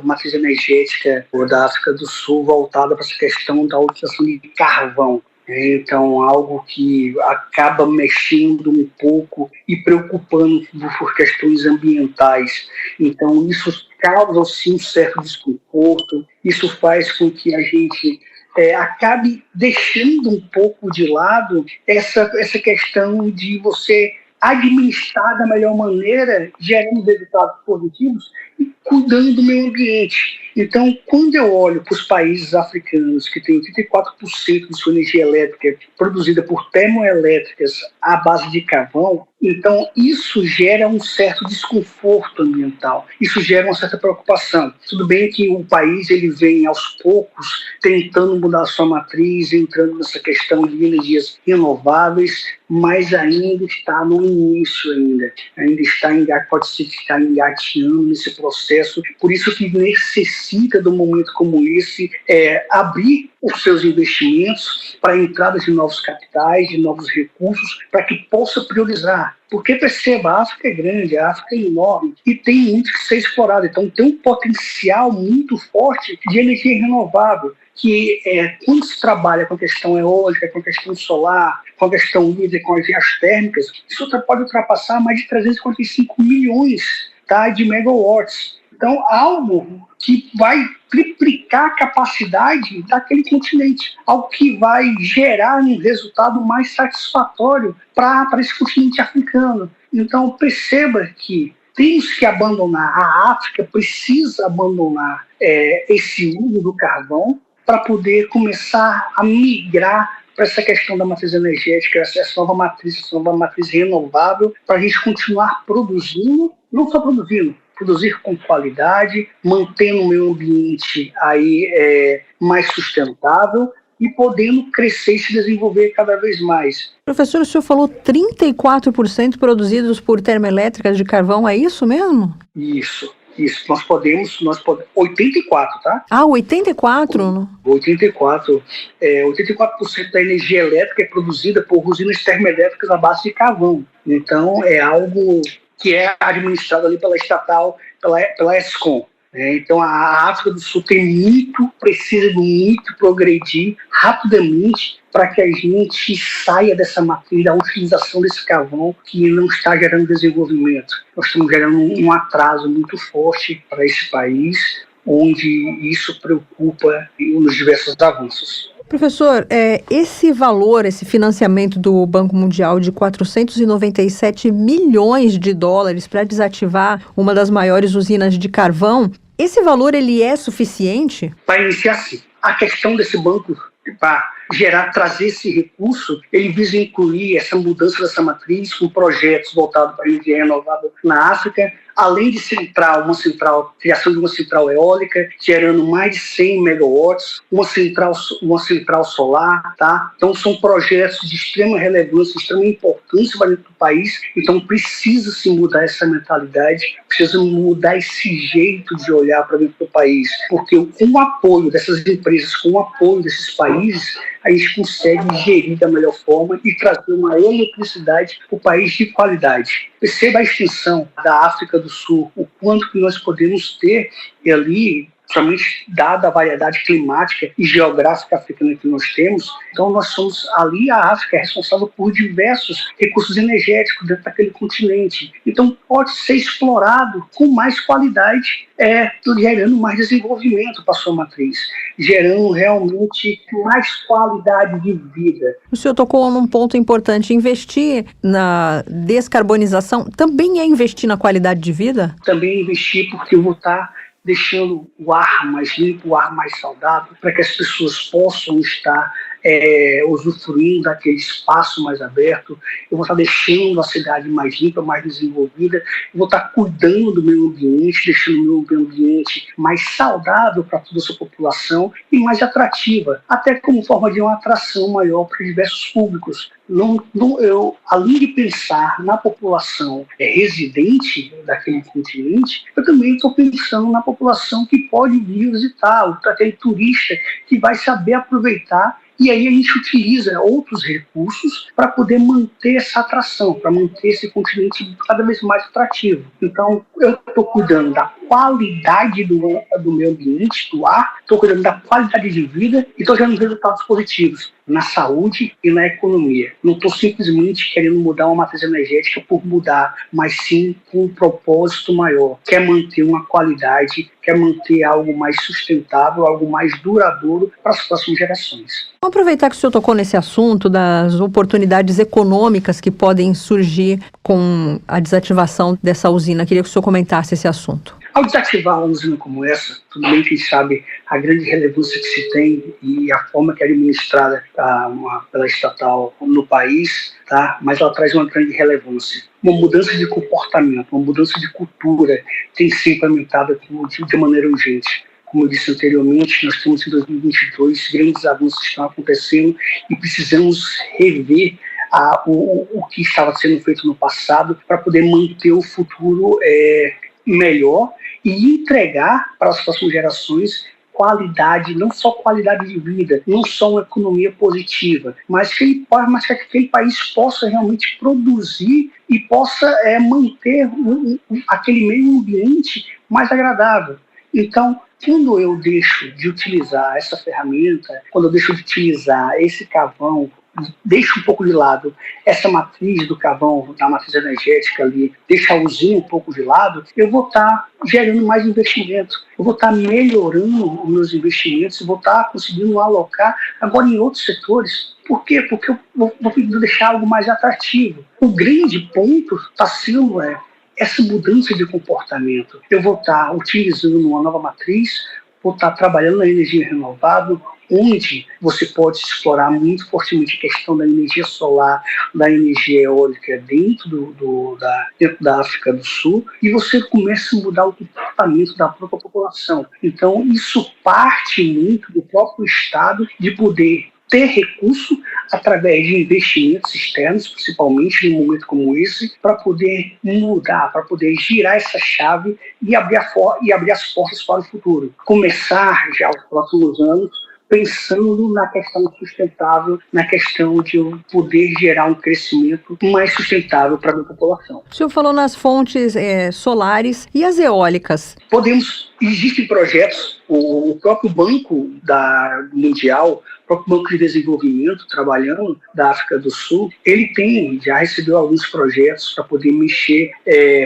matriz energética da África do Sul voltada para essa questão da utilização de carvão. Então, algo que acaba mexendo um pouco e preocupando por questões ambientais. Então, isso causa, sim, um certo desconforto. Isso faz com que a gente acabe deixando um pouco de lado essa questão de você administrar da melhor maneira, gerando resultados positivos e cuidando do meio ambiente. Então, quando eu olho para os países africanos que têm 84% de sua energia elétrica produzida por termoelétricas à base de carvão, então isso gera um certo desconforto ambiental, isso gera uma certa preocupação. Tudo bem que o país ele vem aos poucos tentando mudar a sua matriz, entrando nessa questão de energias renováveis, mas ainda está no início pode ser que está engateando nesse processo. Por isso que necessita de um momento como esse abrir os seus investimentos para a entrada de novos capitais, de novos recursos, para que possa priorizar. Porque perceba, a África é grande, a África é enorme e tem muito que ser explorado. Então tem um potencial muito forte de energia renovável, que quando se trabalha com a questão eólica, com a questão solar, com a questão hídrica, com as geotérmicas, isso pode ultrapassar mais de 345 milhões, tá, de megawatts. Então, algo que vai triplicar a capacidade daquele continente, algo que vai gerar um resultado mais satisfatório para esse continente africano. Então, perceba que temos que abandonar, a África precisa abandonar esse uso do carvão para poder começar a migrar para essa questão da matriz energética, essa nova matriz renovável, para a gente continuar produzindo, não só produzir com qualidade, mantendo o meio ambiente aí mais sustentável e podendo crescer e se desenvolver cada vez mais. Professor, o senhor falou 34% produzidos por termoelétricas de carvão, é isso mesmo? Isso, nós podemos 84, tá? 84? 84% da energia elétrica é produzida por usinas termoelétricas à base de carvão. Então, é algo que é administrado ali pela estatal, pela Eskom. Então, a África do Sul precisa de muito progredir rapidamente para que a gente saia dessa matriz, da utilização desse carvão que não está gerando desenvolvimento. Nós estamos gerando um atraso muito forte para esse país, onde isso preocupa nos diversos avanços. Professor, esse valor, esse financiamento do Banco Mundial de 497 milhões de dólares para desativar uma das maiores usinas de carvão, esse valor ele é suficiente? Para iniciar, sim. A questão desse banco, para trazer esse recurso, ele visa incluir essa mudança dessa matriz com projetos voltados para a energia renovável na África, além de criação de uma central eólica, gerando mais de 100 megawatts, uma central solar, tá? Então são projetos de extrema relevância, de extrema importância para dentro do país, então precisa se mudar essa mentalidade, precisa mudar esse jeito de olhar para dentro do país, porque com o apoio dessas empresas, com o apoio desses países, a gente consegue gerir da melhor forma e trazer uma eletricidade para o país de qualidade. Perceba a extensão da África do Sul, o quanto que nós podemos ter ali, somente dada a variedade climática e geográfica africana que nós temos. Então nós somos ali, a África é responsável por diversos recursos energéticos dentro daquele continente. Então pode ser explorado com mais qualidade, gerando mais desenvolvimento para a sua matriz, gerando realmente mais qualidade de vida. O senhor tocou num ponto importante, investir na descarbonização também é investir na qualidade de vida? Também investir, porque eu vou estar deixando o ar mais limpo, o ar mais saudável, para que as pessoas possam estar usufruindo daquele espaço mais aberto, eu vou estar deixando a cidade mais limpa, mais desenvolvida, eu vou estar cuidando do meio ambiente, deixando o meio ambiente mais saudável para toda a sua população e mais atrativa, até como forma de uma atração maior para diversos públicos. Além de pensar na população residente daquele continente, eu também estou pensando na população que pode vir visitar, aquele turista que vai saber aproveitar. E aí a gente utiliza outros recursos para poder manter essa atração, para manter esse continente cada vez mais atrativo. Então, eu estou cuidando da qualidade do meio ambiente, do ar, estou cuidando da qualidade de vida e estou gerando resultados positivos na saúde e na economia. Não estou simplesmente querendo mudar uma matriz energética por mudar, mas sim com um propósito maior. Quer manter uma qualidade, quer manter algo mais sustentável, algo mais duradouro para as próximas gerações. Vamos aproveitar que o senhor tocou nesse assunto das oportunidades econômicas que podem surgir com a desativação dessa usina. Queria que o senhor comentasse esse assunto. Ao desativar uma usina como essa, tudo bem que a gente sabe a grande relevância que se tem e a forma que é administrada pela estatal no país, tá? Mas ela traz uma grande relevância. Uma mudança de comportamento, uma mudança de cultura tem que ser implementada de maneira urgente. Como eu disse anteriormente, nós temos em 2022 grandes avanços que estão acontecendo e precisamos rever o que estava sendo feito no passado para poder manter o futuro melhor e entregar para as próximas gerações qualidade, não só qualidade de vida, não só uma economia positiva, mas que aquele país possa realmente produzir e possa manter aquele meio ambiente mais agradável. Então, quando eu deixo de utilizar essa ferramenta, quando eu deixo de utilizar esse carvão, deixo um pouco de lado essa matriz do carvão, da matriz energética ali, deixa a usina um pouco de lado, eu vou estar gerando mais investimento, eu vou estar melhorando os meus investimentos, eu vou estar conseguindo alocar agora em outros setores. Por quê? Porque eu vou deixar algo mais atrativo. O grande ponto está sendo essa mudança de comportamento. Eu vou estar utilizando uma nova matriz, vou estar trabalhando na energia renovável, onde você pode explorar muito fortemente a questão da energia solar, da energia eólica dentro da África do Sul, e você começa a mudar o comportamento da própria população. Então, isso parte muito do próprio Estado de poder ter recurso através de investimentos externos, principalmente num momento como esse, para poder mudar, para poder girar essa chave e abrir as portas para o futuro. Começar já os próximos anos pensando na questão sustentável, na questão de eu poder gerar um crescimento mais sustentável para a minha população. O senhor falou nas fontes solares e as eólicas. Existem projetos, o próprio Banco Mundial, o próprio Banco de Desenvolvimento, trabalhando da África do Sul, ele já recebeu alguns projetos para poder mexer,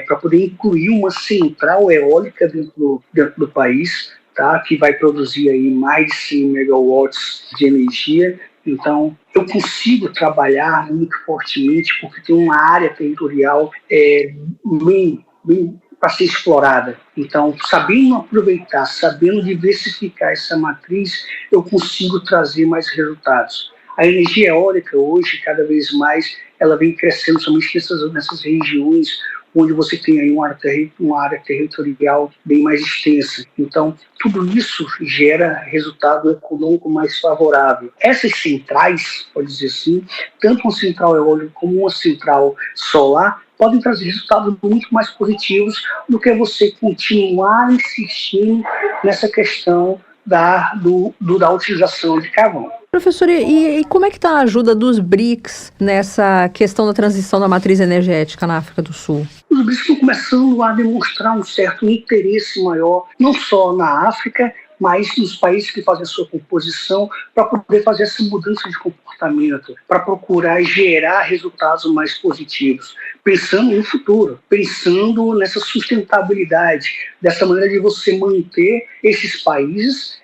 para poder incluir uma central eólica dentro do país, tá, que vai produzir aí mais de 100 megawatts de energia. Então, eu consigo trabalhar muito fortemente porque tem uma área territorial bem para ser explorada. Então, sabendo aproveitar, sabendo diversificar essa matriz, eu consigo trazer mais resultados. A energia eólica hoje, cada vez mais, ela vem crescendo somente nessas regiões onde você tem aí uma área territorial bem mais extensa. Então, tudo isso gera resultado econômico mais favorável. Essas centrais, pode dizer assim, tanto uma central eólica como uma central solar, podem trazer resultados muito mais positivos do que você continuar insistindo nessa questão da utilização de carvão. Professor, e como é que está a ajuda dos BRICS nessa questão da transição da matriz energética na África do Sul? Os BRICS estão começando a demonstrar um certo interesse maior, não só na África, mas nos países que fazem a sua composição, para poder fazer essa mudança de comportamento, para procurar gerar resultados mais positivos, pensando no futuro, pensando nessa sustentabilidade, dessa maneira de você manter esses países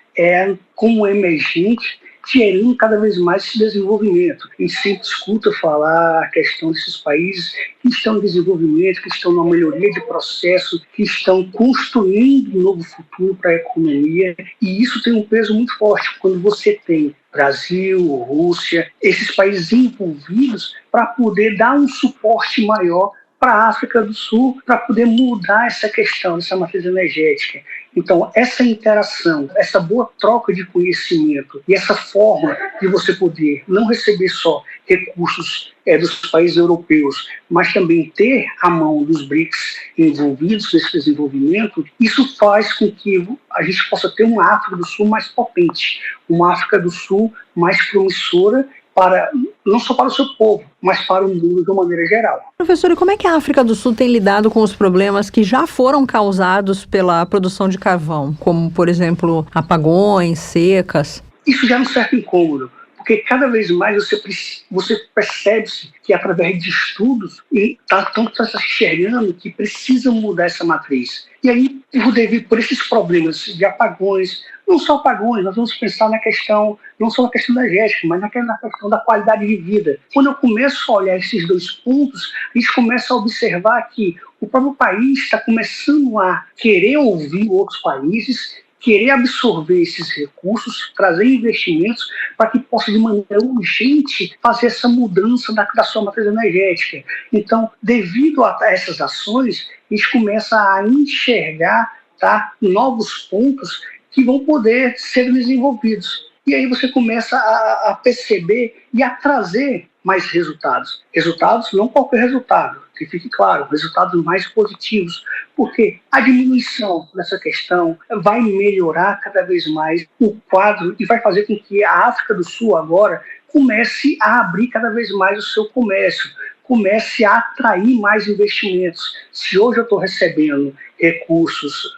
como emergentes, gerando cada vez mais esse desenvolvimento. A gente sempre escuta falar a questão desses países que estão em desenvolvimento, que estão numa melhoria de processo, que estão construindo um novo futuro para a economia, e isso tem um peso muito forte quando você tem Brasil, Rússia, esses países envolvidos para poder dar um suporte maior para a África do Sul, para poder mudar essa questão, essa matriz energética. Então, essa interação, essa boa troca de conhecimento e essa forma de você poder não receber só recursos dos países europeus, mas também ter a mão dos BRICS envolvidos nesse desenvolvimento, isso faz com que a gente possa ter uma África do Sul mais potente, uma África do Sul mais promissora, não só para o seu povo, mas para o mundo de uma maneira geral. Professor, e como é que a África do Sul tem lidado com os problemas que já foram causados pela produção de carvão, como, por exemplo, apagões, secas? Isso gera um certo incômodo, porque cada vez mais você percebe-se que através de estudos está enxergando que precisa mudar essa matriz. E aí, por esses problemas de apagões, não só apagões, nós vamos pensar na questão, não só na questão energética, mas na questão da qualidade de vida. Quando eu começo a olhar esses dois pontos, a gente começa a observar que o próprio país está começando a querer ouvir outros países, querer absorver esses recursos, trazer investimentos para que possa, de maneira urgente, fazer essa mudança da sua matriz energética. Então, devido a essas ações, a gente começa a enxergar novos pontos que vão poder ser desenvolvidos. E aí você começa a perceber e a trazer mais resultados. Resultados, não qualquer resultado, que fique claro, resultados mais positivos, porque a diminuição dessa questão vai melhorar cada vez mais o quadro e vai fazer com que a África do Sul agora comece a abrir cada vez mais o seu comércio, comece a atrair mais investimentos. Se hoje eu estou recebendo recursos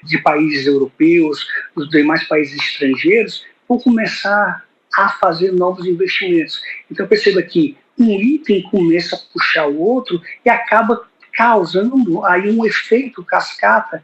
de países europeus, dos demais países estrangeiros, vou começar a fazer novos investimentos. Então perceba que um item começa a puxar o outro e acaba causando aí um efeito cascata,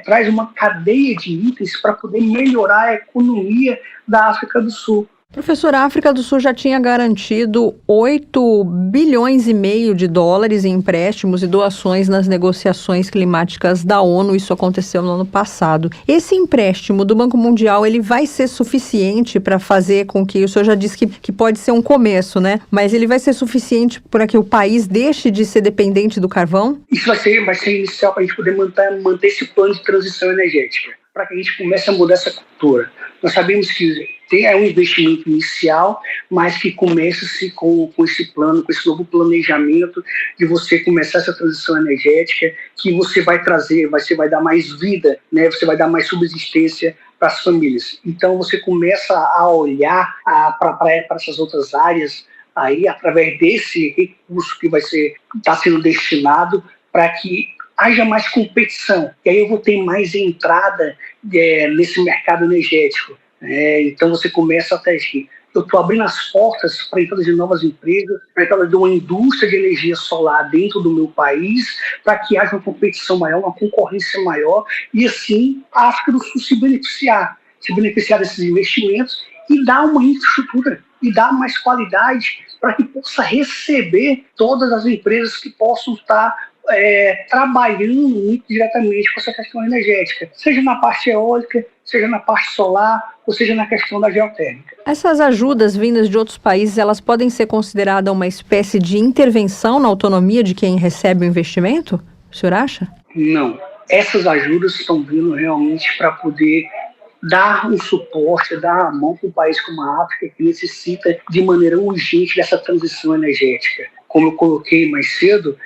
traz uma cadeia de itens para poder melhorar a economia da África do Sul. Professor, a África do Sul já tinha garantido 8 bilhões e meio de dólares em empréstimos e doações nas negociações climáticas da ONU. Isso aconteceu no ano passado. Esse empréstimo do Banco Mundial, ele vai ser suficiente para fazer com que, o senhor já disse que pode ser um começo, né? Mas ele vai ser suficiente para que o país deixe de ser dependente do carvão? Isso vai ser inicial para a gente poder manter esse plano de transição energética, para que a gente comece a mudar essa cultura. Nós sabemos que é um investimento inicial, mas que começa-se com esse plano, com esse novo planejamento de você começar essa transição energética, que você vai trazer, você vai dar mais vida, você vai dar mais subsistência para as famílias. Então você começa a olhar para essas outras áreas aí através desse recurso que está sendo destinado para que haja mais competição, e aí eu vou ter mais entrada nesse mercado energético. Então você começa a ter aqui. Eu estou abrindo as portas para a entrada de novas empresas, para a entrada de uma indústria de energia solar dentro do meu país, para que haja uma competição maior, uma concorrência maior, e assim a África do Sul se beneficiar desses investimentos e dar uma infraestrutura, e dar mais qualidade para que possa receber todas as empresas que possam estar trabalhando muito diretamente com essa questão energética, seja na parte eólica, seja na parte solar, ou seja na questão da geotérmica. Essas ajudas vindas de outros países, elas podem ser consideradas uma espécie de intervenção na autonomia de quem recebe o investimento? O senhor acha? Não. Essas ajudas estão vindo realmente para poder dar um suporte, dar a mão para um país como a África, que necessita de maneira urgente dessa transição energética. Como eu coloquei mais cedo,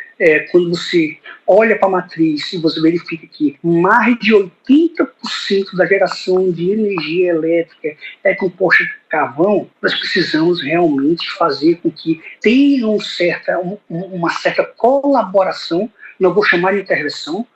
quando você olha para a matriz e você verifica que mais de 80% da geração de energia elétrica é composta de carvão, nós precisamos realmente fazer com que tenha uma certa colaboração, não vou chamar de intervenção,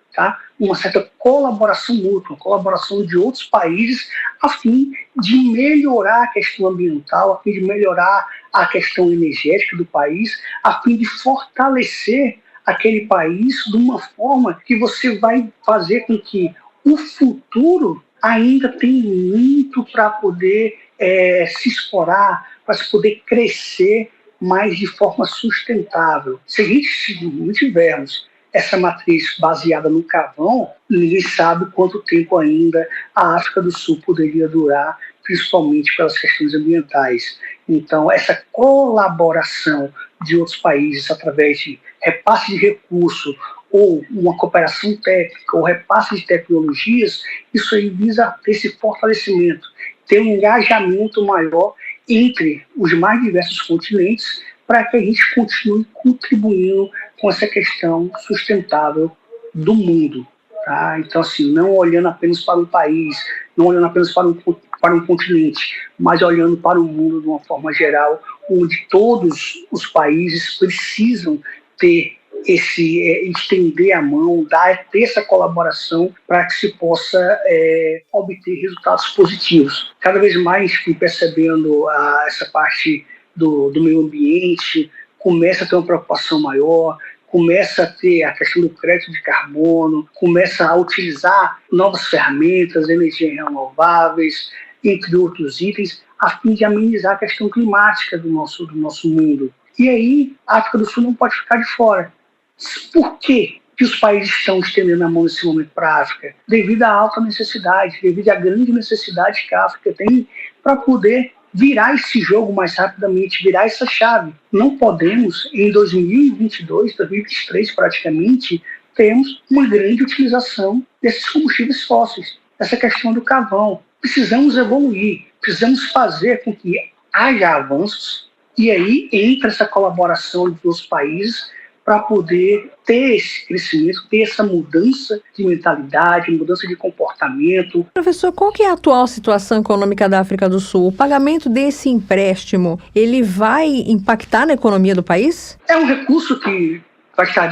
uma certa colaboração mútua, colaboração de outros países, a fim de melhorar a questão ambiental, a fim de melhorar a questão energética do país, a fim de fortalecer aquele país de uma forma que você vai fazer com que o futuro ainda tenha muito para poder se explorar, para se poder crescer mais de forma sustentável. Se a gente não tivermos essa matriz baseada no carvão, ninguém sabe quanto tempo ainda a África do Sul poderia durar, principalmente pelas questões ambientais. Então, essa colaboração de outros países através de repasse de recursos ou uma cooperação técnica ou repasse de tecnologias, isso aí visa esse fortalecimento, ter um engajamento maior entre os mais diversos continentes para que a gente continue contribuindo com essa questão sustentável do mundo. Tá? Então, assim, não olhando apenas para um país, não olhando apenas para um continente, mas olhando para o mundo de uma forma geral, onde todos os países precisam ter estender a mão, ter essa colaboração para que se possa obter resultados positivos. Cada vez mais percebendo essa parte do meio ambiente, começa a ter uma preocupação maior, começa a ter a questão do crédito de carbono, começa a utilizar novas ferramentas, energias renováveis, entre outros itens, a fim de amenizar a questão climática do nosso mundo. E aí, a África do Sul não pode ficar de fora. Por que os países estão estendendo a mão nesse momento para a África? Devido à alta necessidade, devido à grande necessidade que a África tem para poder virar esse jogo mais rapidamente, virar essa chave. Não podemos, em 2022, 2023 praticamente, termos uma grande utilização desses combustíveis fósseis, essa questão do carvão. Precisamos evoluir, precisamos fazer com que haja avanços, e aí entra essa colaboração dos países para poder ter esse crescimento, ter essa mudança de mentalidade, mudança de comportamento. Professor, qual que é a atual situação econômica da África do Sul? O pagamento desse empréstimo, ele vai impactar na economia do país? É um recurso que vai estar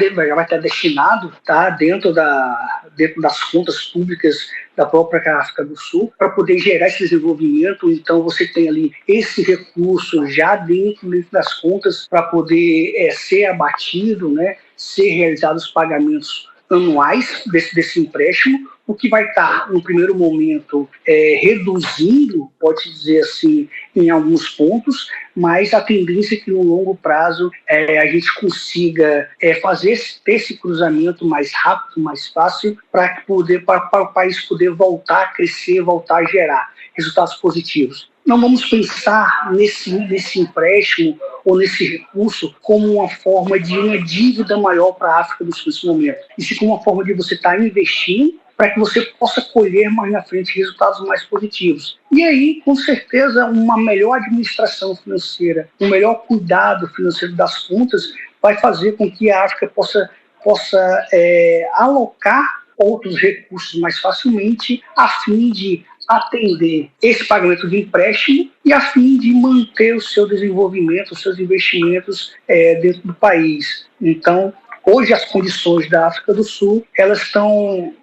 destinado, tá, dentro das contas públicas da própria África do Sul, para poder gerar esse desenvolvimento. Então, você tem ali esse recurso já dentro das contas para poder ser abatido, né, ser realizados os pagamentos anuais desse empréstimo, o que vai estar, no primeiro momento, reduzindo, pode dizer assim, em alguns pontos, mas a tendência é que no longo prazo a gente consiga ter esse cruzamento mais rápido, mais fácil, para o país poder voltar a crescer, voltar a gerar resultados positivos. Não vamos pensar nesse empréstimo ou nesse recurso como uma forma de uma dívida maior para a África do Sul nesse momento. Isso como uma forma de você estar investindo para que você possa colher mais na frente resultados mais positivos. E aí, com certeza, uma melhor administração financeira, um melhor cuidado financeiro das contas vai fazer com que a África possa alocar outros recursos mais facilmente a fim de atender esse pagamento de empréstimo e a fim de manter o seu desenvolvimento, os seus investimentos dentro do país. Então, hoje as condições da África do Sul, elas vão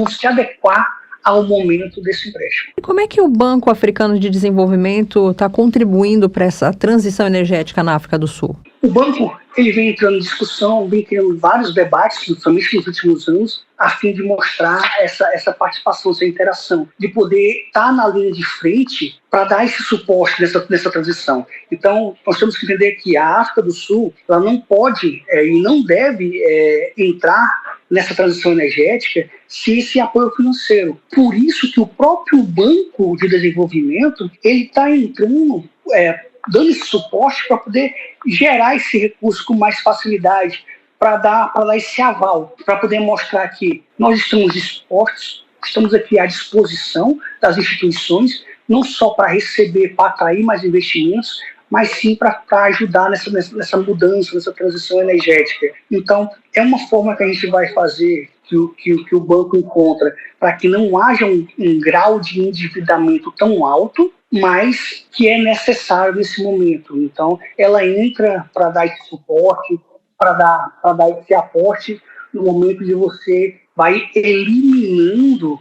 se adequar ao momento desse empréstimo. E como é que o Banco Africano de Desenvolvimento está contribuindo para essa transição energética na África do Sul? O banco ele vem entrando em discussão, vem criando vários debates, principalmente nos últimos anos, a fim de mostrar essa participação, essa interação, de poder estar na linha de frente para dar esse suporte nessa transição. Então, nós temos que entender que a África do Sul ela não pode e não deve entrar nessa transição energética sem esse apoio financeiro. Por isso que o próprio Banco de Desenvolvimento ele está entrando, dando esse suporte para poder gerar esse recurso com mais facilidade, para dar esse aval, para poder mostrar que nós estamos dispostos, estamos aqui à disposição das instituições, não só para receber, para atrair mais investimentos, mas sim para ajudar nessa mudança, nessa transição energética. Então, é uma forma que a gente vai fazer, que o banco encontra, para que não haja um grau de endividamento tão alto, mas que é necessário nesse momento. Então, ela entra para dar esse suporte, para dar esse aporte no momento de você vai eliminando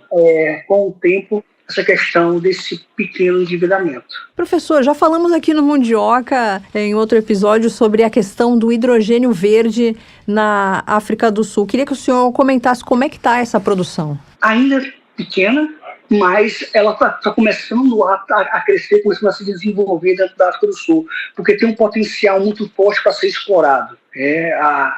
com o tempo essa questão desse pequeno endividamento. Professor, já falamos aqui no Mundioca, em outro episódio, sobre a questão do hidrogênio verde na África do Sul. Queria que o senhor comentasse como é que está essa produção. Ainda pequena, mas ela está começando a crescer, começando a se desenvolver dentro da África do Sul, porque tem um potencial muito forte para ser explorado.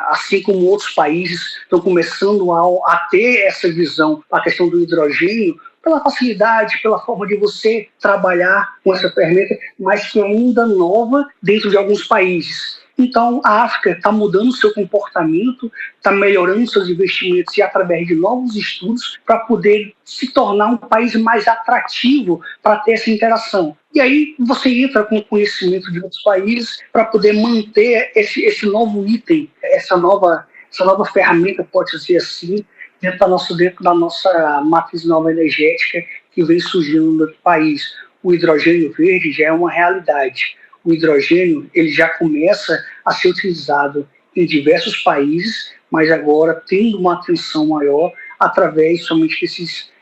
Assim como outros países estão começando a ter essa visão, a questão do hidrogênio, pela facilidade, pela forma de você trabalhar com essa ferramenta, mas que é ainda nova dentro de alguns países. Então, a África está mudando o seu comportamento, está melhorando seus investimentos e através de novos estudos para poder se tornar um país mais atrativo para ter essa interação. E aí você entra com o conhecimento de outros países para poder manter esse novo item, essa nova ferramenta, pode ser assim, dentro da nossa matriz nova energética que vem surgindo no país. O hidrogênio verde já é uma realidade. O hidrogênio ele já começa a ser utilizado em diversos países, mas agora tendo uma atenção maior através somente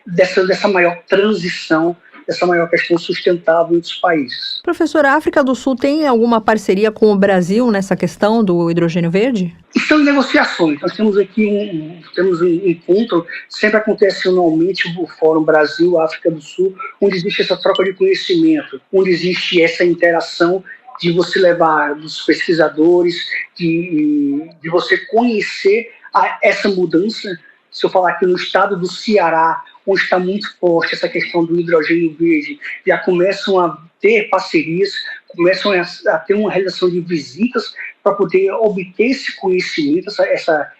dessa maior transição, dessa maior questão sustentável dos países. Professor, a África do Sul tem alguma parceria com o Brasil nessa questão do hidrogênio verde? Estão em negociações. Nós temos aqui um encontro, sempre acontece anualmente o Fórum Brasil-África do Sul, onde existe essa troca de conhecimento, onde existe essa interação de você levar dos pesquisadores, de você conhecer essa mudança. Se eu falar aqui no estado do Ceará, onde está muito forte essa questão do hidrogênio verde, já começam a ter parcerias, começam a ter uma realização de visitas para poder obter esse conhecimento, essa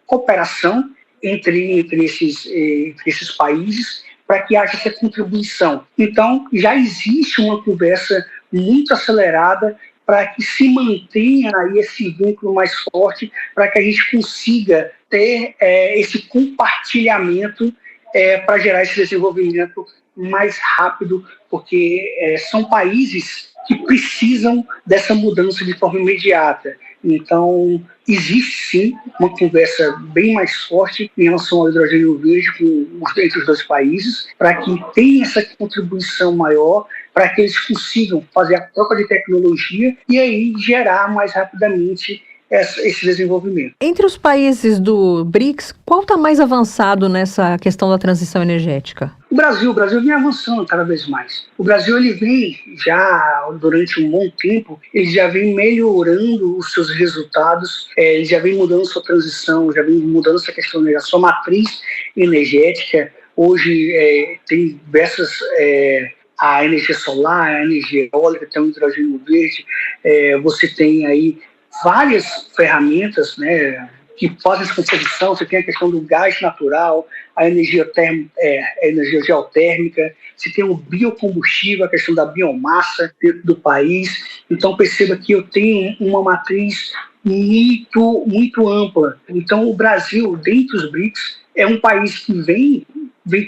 cooperação entre esses países, para que haja essa contribuição. Então, já existe uma conversa muito acelerada para que se mantenha aí esse vínculo mais forte, para que a gente consiga ter esse compartilhamento para gerar esse desenvolvimento mais rápido, porque são países que precisam dessa mudança de forma imediata. Então, existe sim uma conversa bem mais forte em relação ao hidrogênio verde entre os dois países, para que tenha essa contribuição maior, para que eles consigam fazer a troca de tecnologia e aí gerar mais rapidamente esse desenvolvimento. Entre os países do BRICS, qual está mais avançado nessa questão da transição energética? O Brasil vem avançando cada vez mais. O Brasil ele vem já durante um bom tempo, ele já vem melhorando os seus resultados, ele já vem mudando sua transição, já vem mudando essa questão da sua matriz energética. Hoje tem diversas a energia solar, a energia eólica, tem o hidrogênio verde, você tem aí várias ferramentas, né, que fazem essa composição. Você tem a questão do gás natural, a energia geotérmica, você tem o biocombustível, a questão da biomassa dentro do país. Então perceba que eu tenho uma matriz muito, muito ampla. Então o Brasil, dentro dos BRICS, é um país que vem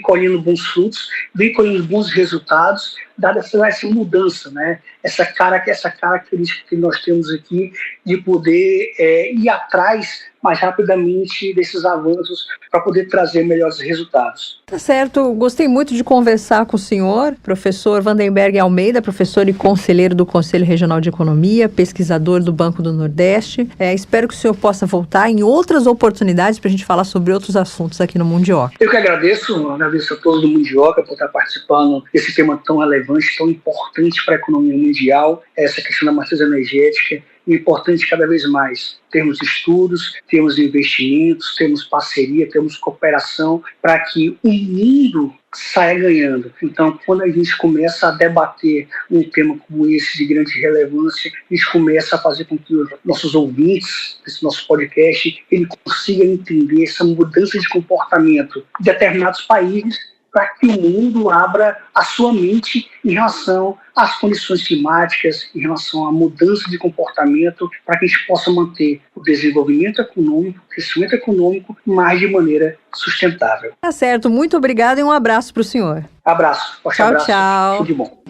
colhendo bons frutos, vem colhendo bons resultados, dada essa mudança, né? Essa característica que nós temos aqui de poder ir atrás mais rapidamente desses avanços para poder trazer melhores resultados. Tá certo, gostei muito de conversar com o senhor, professor Vandenberg Almeida, professor e conselheiro do Conselho Regional de Economia, pesquisador do Banco do Nordeste. Espero que o senhor possa voltar em outras oportunidades para a gente falar sobre outros assuntos aqui no Mundioca. Eu que agradeço a todos do Mundioca por estar participando desse tema tão relevante, tão importante para a economia mundial, essa questão da matriz energética. É importante cada vez mais termos estudos, termos investimentos, termos parceria, termos cooperação para que o mundo saia ganhando. Então, quando a gente começa a debater um tema como esse de grande relevância, a gente começa a fazer com que os nossos ouvintes desse nosso podcast ele consiga entender essa mudança de comportamento de determinados países, para que o mundo abra a sua mente em relação às condições climáticas, em relação à mudança de comportamento, para que a gente possa manter o desenvolvimento econômico, o crescimento econômico, mas de maneira sustentável. Tá certo, muito obrigada e um abraço para o senhor. Abraço, forte tchau, abraço. Tchau. Tudo de bom.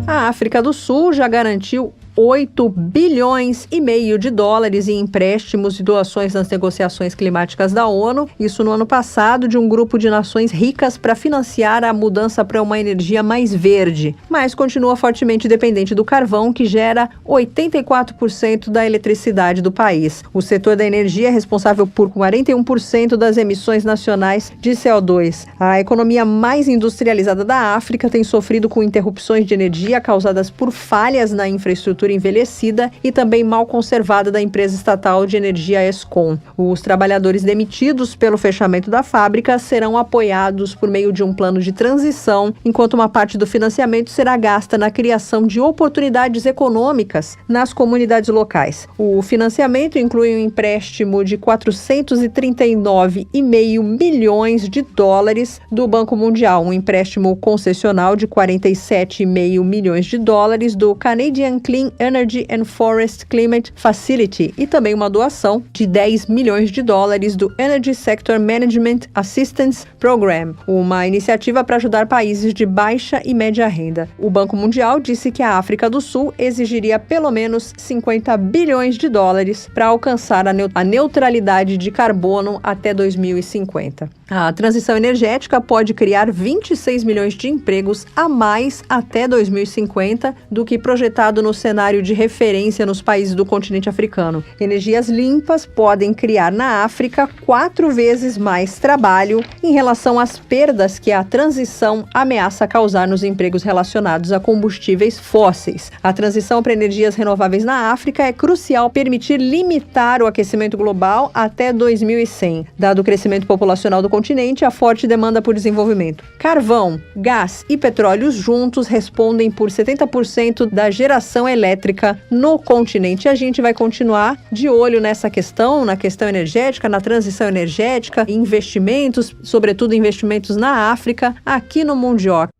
A África do Sul já garantiu 8 bilhões e meio de dólares em empréstimos e doações nas negociações climáticas da ONU, isso no ano passado, de um grupo de nações ricas para financiar a mudança para uma energia mais verde, mas continua fortemente dependente do carvão, que gera 84% da eletricidade do país. O setor da energia é responsável por 41% das emissões nacionais de CO2. A economia mais industrializada da África tem sofrido com interrupções de energia causadas por falhas na infraestrutura envelhecida e também mal conservada da empresa estatal de energia Eskom. Os trabalhadores demitidos pelo fechamento da fábrica serão apoiados por meio de um plano de transição, enquanto uma parte do financiamento será gasta na criação de oportunidades econômicas nas comunidades locais. O financiamento inclui um empréstimo de 439,5 milhões de dólares do Banco Mundial, um empréstimo concessional de 47,5 milhões de dólares do Canadian Clean Energy and Forest Climate Facility e também uma doação de 10 milhões de dólares do Energy Sector Management Assistance Program, uma iniciativa para ajudar países de baixa e média renda. O Banco Mundial disse que a África do Sul exigiria pelo menos 50 bilhões de dólares para alcançar a neutralidade de carbono até 2050. A transição energética pode criar 26 milhões de empregos a mais até 2050 do que projetado no cenário de referência nos países do continente africano. Energias limpas podem criar na África 4 vezes mais trabalho em relação às perdas que a transição ameaça causar nos empregos relacionados a combustíveis fósseis. A transição para energias renováveis na África é crucial permitir limitar o aquecimento global até 2100, dado o crescimento populacional do continente e a forte demanda por desenvolvimento. Carvão, gás e petróleo juntos respondem por 70% da geração elétrica no continente. A gente vai continuar de olho nessa questão, na questão energética, na transição energética, investimentos, sobretudo investimentos na África, aqui no Mundioca.